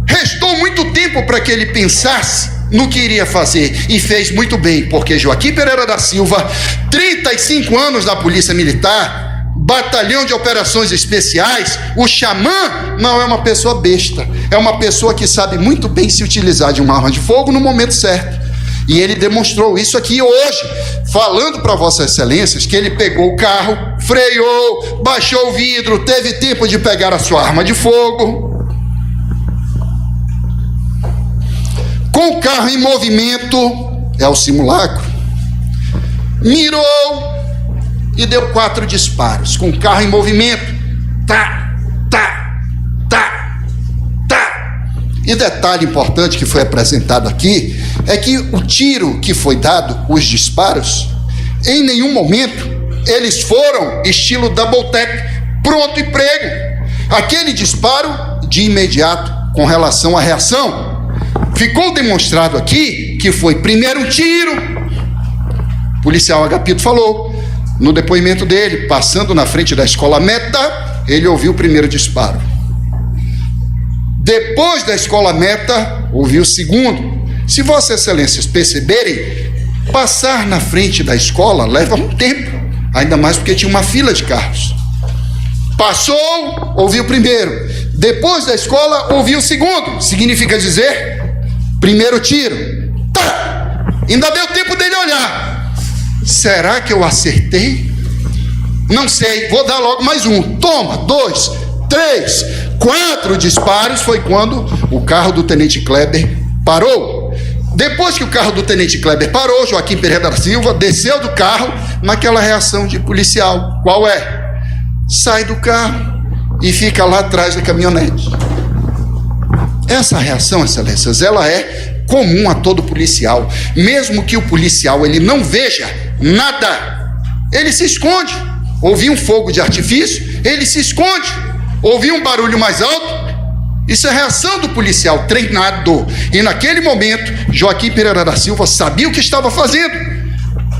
restou muito tempo para que ele pensasse no que iria fazer, e fez muito bem, porque Joaquim Pereira da Silva, 35 anos na Polícia Militar, batalhão de operações especiais, o xamã não é uma pessoa besta, é uma pessoa que sabe muito bem se utilizar de uma arma de fogo no momento certo. E ele demonstrou isso aqui hoje, falando para Vossas Excelências que ele pegou o carro, freou, baixou o vidro, teve tempo de pegar a sua arma de fogo. Com o carro em movimento, é o simulacro, mirou e deu 4 disparos. Com o carro em movimento, tá. E detalhe importante que foi apresentado aqui é que o tiro que foi dado, os disparos, em nenhum momento eles foram estilo double tap, pronto e prego. Aquele disparo de imediato com relação à reação. Ficou demonstrado aqui que foi primeiro um tiro. O policial Agapito falou no depoimento dele, passando na frente da escola Meta, ele ouviu o primeiro disparo. Depois da escola Meta, ouviu o segundo. Se Vossas Excelências perceberem, passar na frente da escola leva um tempo, ainda mais porque tinha uma fila de carros. Passou, ouviu o primeiro. Depois da escola, ouviu o segundo. Significa dizer, primeiro tiro. Tá! Ainda deu tempo dele olhar. Será que eu acertei? Não sei, vou dar logo mais um. Toma, 2, 3, 4 disparos. Foi quando o carro do Tenente Kleber parou. Depois que o carro do Tenente Kleber parou, Joaquim Pereira da Silva desceu do carro naquela reação de policial. Qual é? Sai do carro e fica lá atrás da caminhonete. Essa reação, excelências, ela é comum a todo policial. Mesmo que o policial ele não veja nada, ele se esconde. Ouviu um fogo de artifício, ele se esconde. Ouviu um barulho mais alto, isso é reação do policial treinado. E naquele momento, Joaquim Pereira da Silva sabia o que estava fazendo.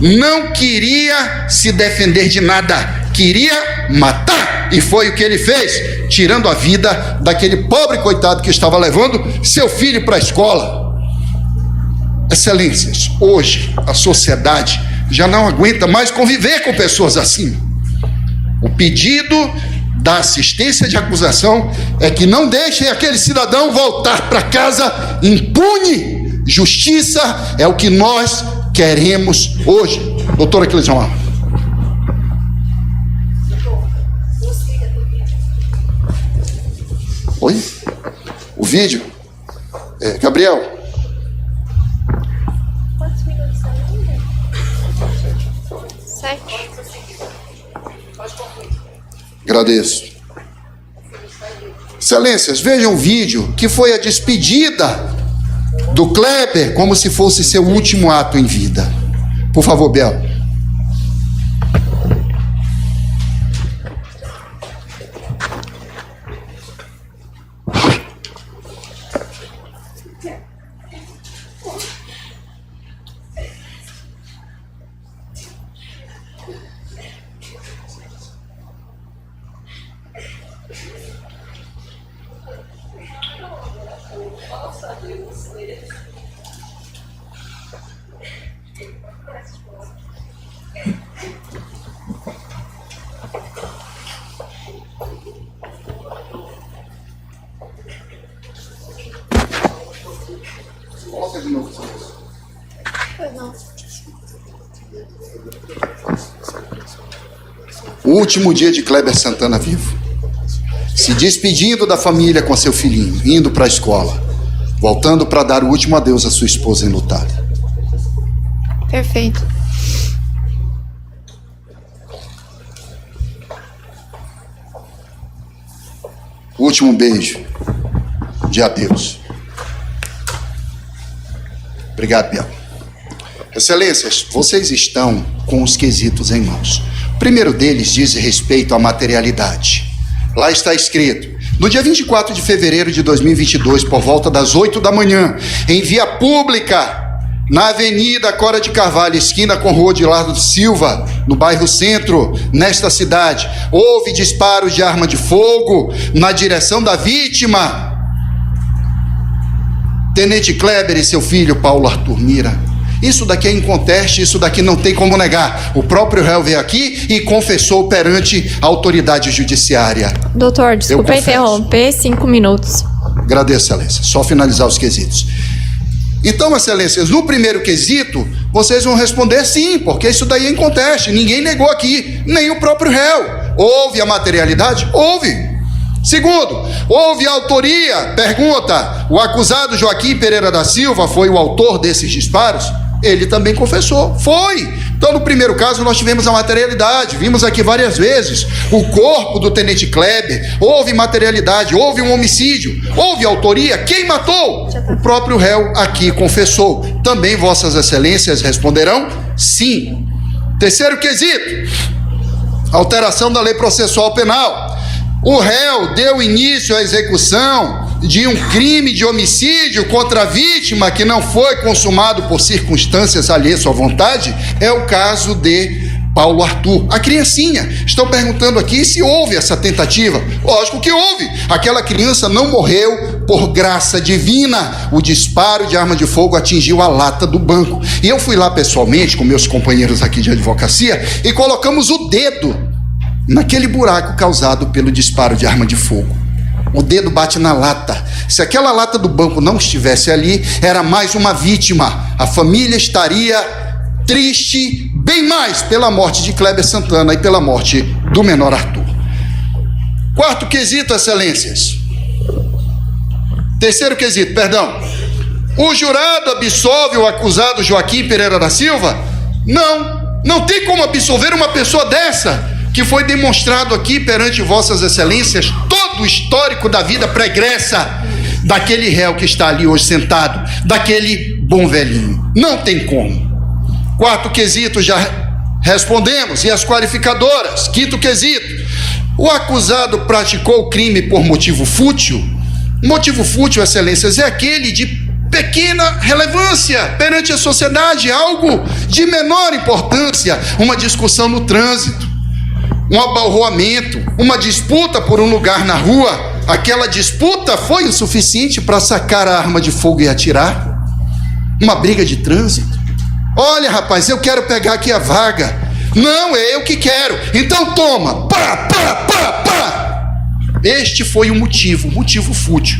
Não queria se defender de nada, queria matar. E foi o que ele fez, tirando a vida daquele pobre coitado que estava levando seu filho para a escola. Excelências, hoje a sociedade já não aguenta mais conviver com pessoas assim. O pedido da assistência de acusação é que não deixem aquele cidadão voltar para casa impune. Justiça é o que nós queremos hoje. Doutora Cleison. Oi? O vídeo? Gabriel? Quantos minutos ainda? 7. Agradeço. Excelências, vejam o vídeo que foi a despedida do Kleber como se fosse seu último ato em vida. Por favor, Bel. último dia de Kleber Santana vivo. Se despedindo da família com seu filhinho, indo para a escola, voltando para dar o último adeus à sua esposa enlutada. Perfeito. Último beijo de adeus. Obrigado, Biel. Excelências, vocês estão com os quesitos em mãos. O primeiro deles diz respeito à materialidade. Lá está escrito: no dia 24 de fevereiro de 2022, por volta das 8 da manhã, em via pública, na Avenida Cora de Carvalho, esquina com Rua Edilardo Silva, no bairro Centro, nesta cidade, houve disparos de arma de fogo na direção da vítima, Tenente Kleber, e seu filho Paulo Arthur Mira. Isso daqui é inconteste, isso daqui não tem como negar. O próprio réu veio aqui e confessou perante a autoridade judiciária. Doutor, desculpa interromper, 5 minutos. Agradeço, excelência. Só finalizar os quesitos. Então, excelências, no primeiro quesito, vocês vão responder sim, porque isso daí é inconteste. Ninguém negou aqui, nem o próprio réu. Houve a materialidade? Houve. Segundo, houve autoria? Pergunta: o acusado Joaquim Pereira da Silva foi o autor desses disparos? Ele também confessou. Foi. Então, no primeiro caso, nós tivemos a materialidade. Vimos aqui várias vezes o corpo do Tenente Kleber. Houve materialidade, houve um homicídio, houve autoria. Quem matou? O próprio réu aqui confessou. Também vossas excelências responderão sim. Terceiro quesito: alteração da lei processual penal. O réu deu início à execução de um crime de homicídio contra a vítima que não foi consumado por circunstâncias alheias à vontade. É o caso de Paulo Arthur, a criancinha. Estão perguntando aqui se houve essa tentativa. Lógico que houve. Aquela criança não morreu por graça divina. O disparo de arma de fogo atingiu a lata do banco. E eu fui lá pessoalmente com meus companheiros aqui de advocacia e colocamos o dedo naquele buraco causado pelo disparo de arma de fogo. O dedo bate na lata. Se aquela lata do banco não estivesse ali, era mais uma vítima. A família estaria triste, bem mais pela morte de Kleber Santana e pela morte do menor Arthur. Quarto quesito, excelências. Terceiro quesito, perdão. O jurado absolve o acusado Joaquim Pereira da Silva? Não tem como absolver uma pessoa dessa, que foi demonstrado aqui perante vossas excelências todo o histórico da vida pregressa daquele réu que está ali hoje sentado, daquele bom velhinho. Não tem como. Quarto quesito já respondemos, e as qualificadoras. Quinto quesito: o acusado praticou o crime por motivo fútil? Motivo fútil, excelências, é aquele de pequena relevância perante a sociedade, algo de menor importância, uma discussão no trânsito, um abalroamento, uma disputa por um lugar na rua. Aquela disputa foi o suficiente para sacar a arma de fogo e atirar? Uma briga de trânsito? Olha, rapaz, eu quero pegar aqui a vaga. Não, é eu que quero. Então toma. Pá. Este foi o motivo fútil.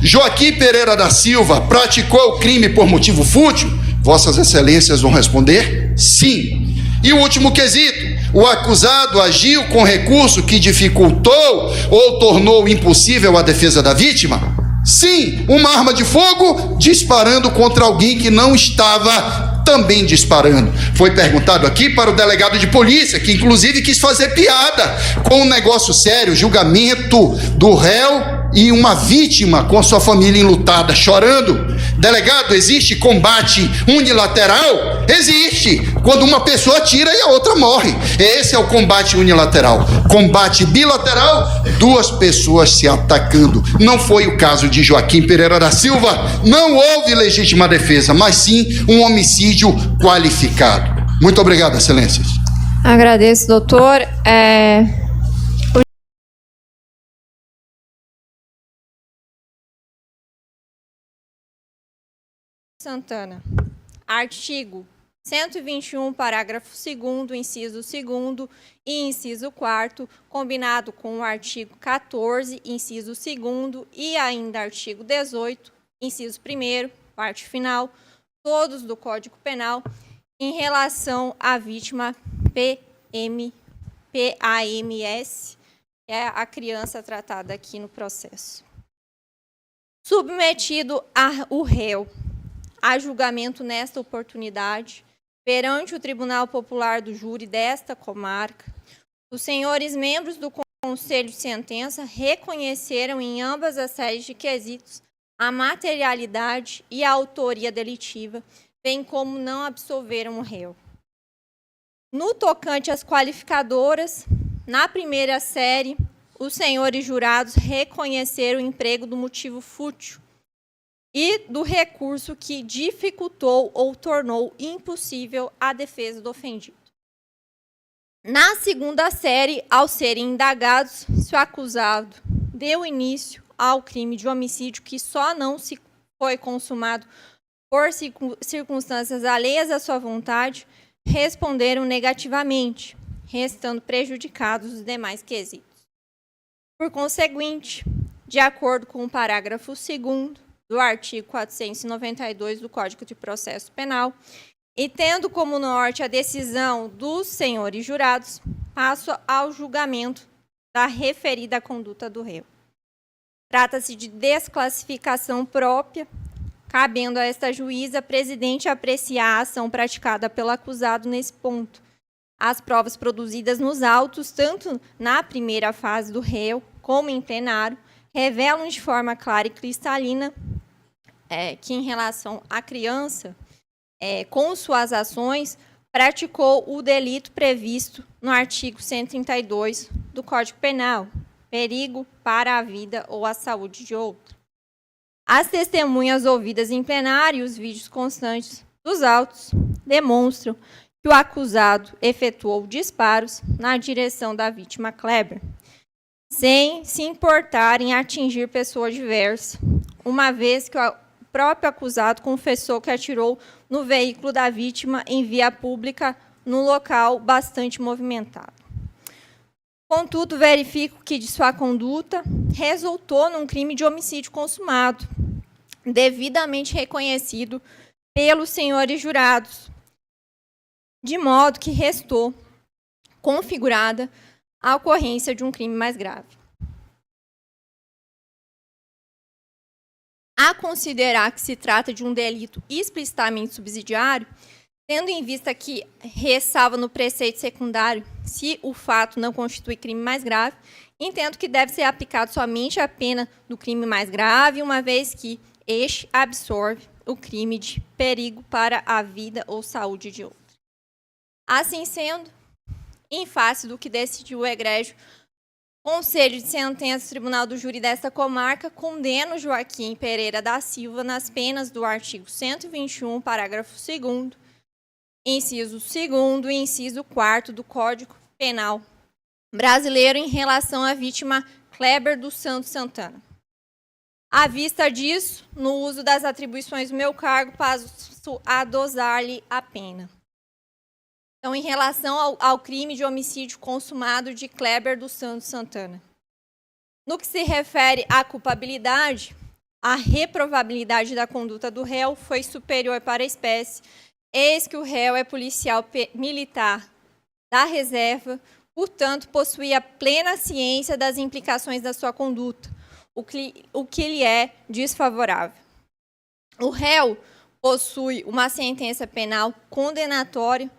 Joaquim Pereira da Silva praticou o crime por motivo fútil? Vossas excelências vão responder sim. E o último quesito: o acusado agiu com recurso que dificultou ou tornou impossível a defesa da vítima? Sim, uma arma de fogo disparando contra alguém que não estava também disparando. Foi perguntado aqui para o delegado de polícia, que inclusive quis fazer piada com um negócio sério, julgamento do réu e uma vítima com sua família enlutada, chorando. Delegado, existe combate unilateral? Existe, quando uma pessoa atira e a outra morre. Esse é o combate unilateral. Combate bilateral, duas pessoas se atacando. Não foi o caso de Joaquim Pereira da Silva. Não houve legítima defesa, mas sim um homicídio qualificado. Muito obrigado, excelências. Agradeço, doutor. Santana. Artigo 121, parágrafo 2º, inciso 2º e inciso 4º, combinado com o artigo 14, inciso 2º e ainda artigo 18, inciso 1º, parte final, todos do Código Penal, em relação à vítima PMA. PAMS, que é a criança tratada aqui no processo. Submetido o réu a julgamento nesta oportunidade, perante o Tribunal Popular do Júri desta comarca, os senhores membros do Conselho de Sentença reconheceram em ambas as séries de quesitos a materialidade e a autoria delitiva, bem como não absolveram o réu. No tocante às qualificadoras, na primeira série, os senhores jurados reconheceram o emprego do motivo fútil e do recurso que dificultou ou tornou impossível a defesa do ofendido. Na segunda série, ao serem indagados, se o acusado deu início ao crime de homicídio que só não se foi consumado por circunstâncias alheias à sua vontade, responderam negativamente, restando prejudicados os demais quesitos. Por conseguinte, de acordo com o parágrafo 2º do artigo 492 do Código de Processo Penal, e tendo como norte a decisão dos senhores jurados, passo ao julgamento da referida conduta do réu. Trata-se de desclassificação própria, cabendo a esta juíza presidente apreciar a ação praticada pelo acusado nesse ponto. As provas produzidas nos autos, tanto na primeira fase do réu como em plenário, revelam de forma clara e cristalina que, em relação à criança, com suas ações, praticou o delito previsto no artigo 132 do Código Penal, perigo para a vida ou a saúde de outro. As testemunhas ouvidas em plenário e os vídeos constantes dos autos demonstram que o acusado efetuou disparos na direção da vítima Kleber, sem se importar em atingir pessoa diversa, uma vez que o próprio acusado confessou que atirou no veículo da vítima em via pública, num local bastante movimentado. Contudo, verifico que de sua conduta resultou num crime de homicídio consumado, devidamente reconhecido pelos senhores jurados, de modo que restou configurada a ocorrência de um crime mais grave. A considerar que se trata de um delito explicitamente subsidiário, tendo em vista que ressalva no preceito secundário se o fato não constitui crime mais grave, entendo que deve ser aplicado somente a pena do crime mais grave, uma vez que este absorve o crime de perigo para a vida ou saúde de outro. Assim sendo, em face do que decidiu o egrégio Conselho de Sentença do Tribunal do Júri desta comarca, condena Joaquim Pereira da Silva nas penas do artigo 121, parágrafo 2º, inciso 2º e inciso 4º do Código Penal brasileiro em relação à vítima Kleber dos Santos Santana. À vista disso, no uso das atribuições do meu cargo, passo a dosar-lhe a pena. Então, em relação ao crime de homicídio consumado de Kleber dos Santos Santana. No que se refere à culpabilidade, a reprovabilidade da conduta do réu foi superior para a espécie, eis que o réu é policial militar da reserva, portanto, possuía plena ciência das implicações da sua conduta, o que lhe é desfavorável. O réu possui uma sentença penal condenatória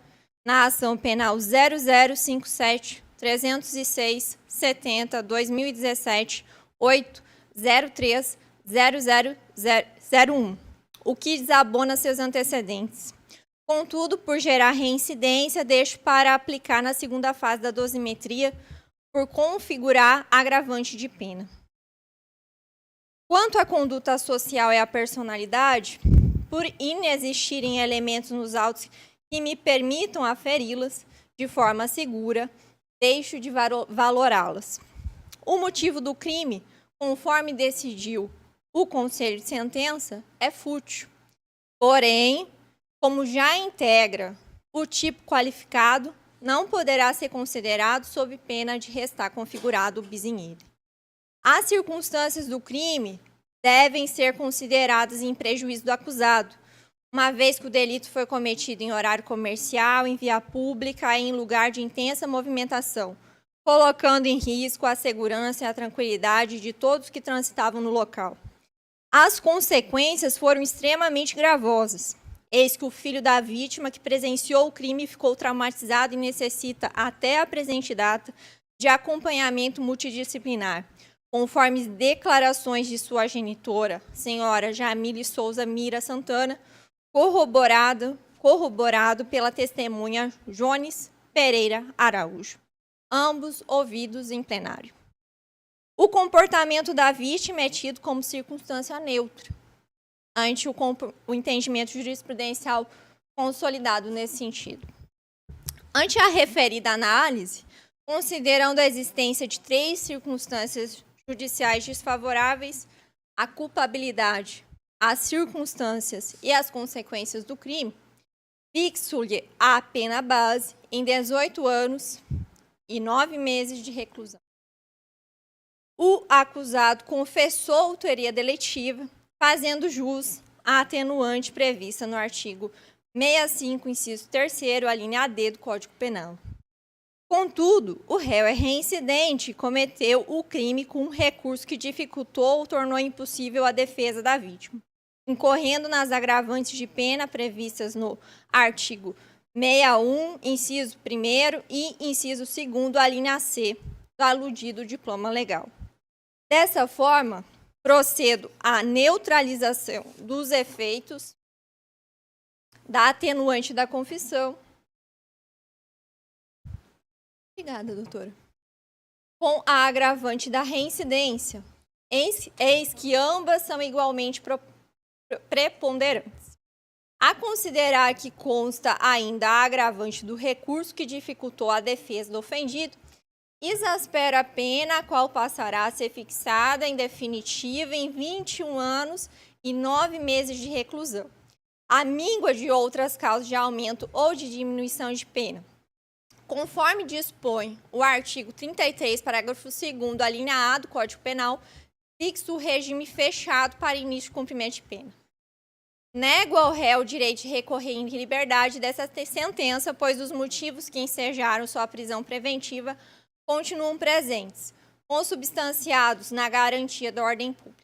na ação penal 0057-306-2017-803-00001, o que desabona seus antecedentes. Contudo, por gerar reincidência, deixo para aplicar na segunda fase da dosimetria por configurar agravante de pena. Quanto à conduta social e à personalidade, por inexistirem elementos nos autos que me permitam aferi-las de forma segura, deixo de valorá-las. O motivo do crime, conforme decidiu o Conselho de Sentença, é fútil. Porém, como já integra o tipo qualificado, não poderá ser considerado sob pena de restar configurado o bis in idem. As circunstâncias do crime devem ser consideradas em prejuízo do acusado, uma vez que o delito foi cometido em horário comercial, em via pública e em lugar de intensa movimentação, colocando em risco a segurança e a tranquilidade de todos que transitavam no local. As consequências foram extremamente gravosas. Eis que o filho da vítima, que presenciou o crime, ficou traumatizado e necessita, até a presente data, de acompanhamento multidisciplinar, conforme declarações de sua genitora, senhora Jamile Souza Mira Santana, corroborado pela testemunha Jones Pereira Araújo, ambos ouvidos em plenário. O comportamento da vítima é tido como circunstância neutra, ante o entendimento jurisprudencial consolidado nesse sentido. Ante a referida análise, considerando a existência de 3 circunstâncias judiciais desfavoráveis, a culpabilidade, as circunstâncias e as consequências do crime, fixo-lhe a pena base em 18 anos e 9 meses de reclusão. O acusado confessou a autoria deletiva, fazendo jus à atenuante prevista no artigo 65, inciso 3º, a linha D do Código Penal. Contudo, o réu é reincidente e cometeu o crime com um recurso que dificultou ou tornou impossível a defesa da vítima, incorrendo nas agravantes de pena previstas no artigo 61, inciso 1º e inciso 2º, a linha C, do aludido diploma legal. Dessa forma, procedo à neutralização dos efeitos da atenuante da confissão. Obrigada, doutora. Com a agravante da reincidência, eis que ambas são igualmente preponderantes. A considerar que consta ainda a agravante do recurso que dificultou a defesa do ofendido, exaspera a pena, a qual passará a ser fixada em definitiva em 21 anos e 9 meses de reclusão, a míngua de outras causas de aumento ou de diminuição de pena. Conforme dispõe o artigo 33, parágrafo 2º, a linha A do Código Penal, fixa o regime fechado para início de cumprimento de pena. Nego ao réu o direito de recorrer em liberdade dessa sentença, pois os motivos que ensejaram sua prisão preventiva continuam presentes, consubstanciados na garantia da ordem pública.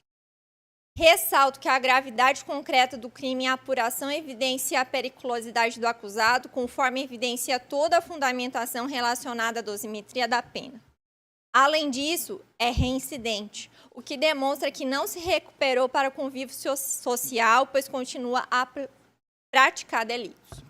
Ressalto que a gravidade concreta do crime em apuração evidencia a periculosidade do acusado, conforme evidencia toda a fundamentação relacionada à dosimetria da pena. Além disso, é reincidente, o que demonstra que não se recuperou para o convívio social, pois continua a praticar delitos.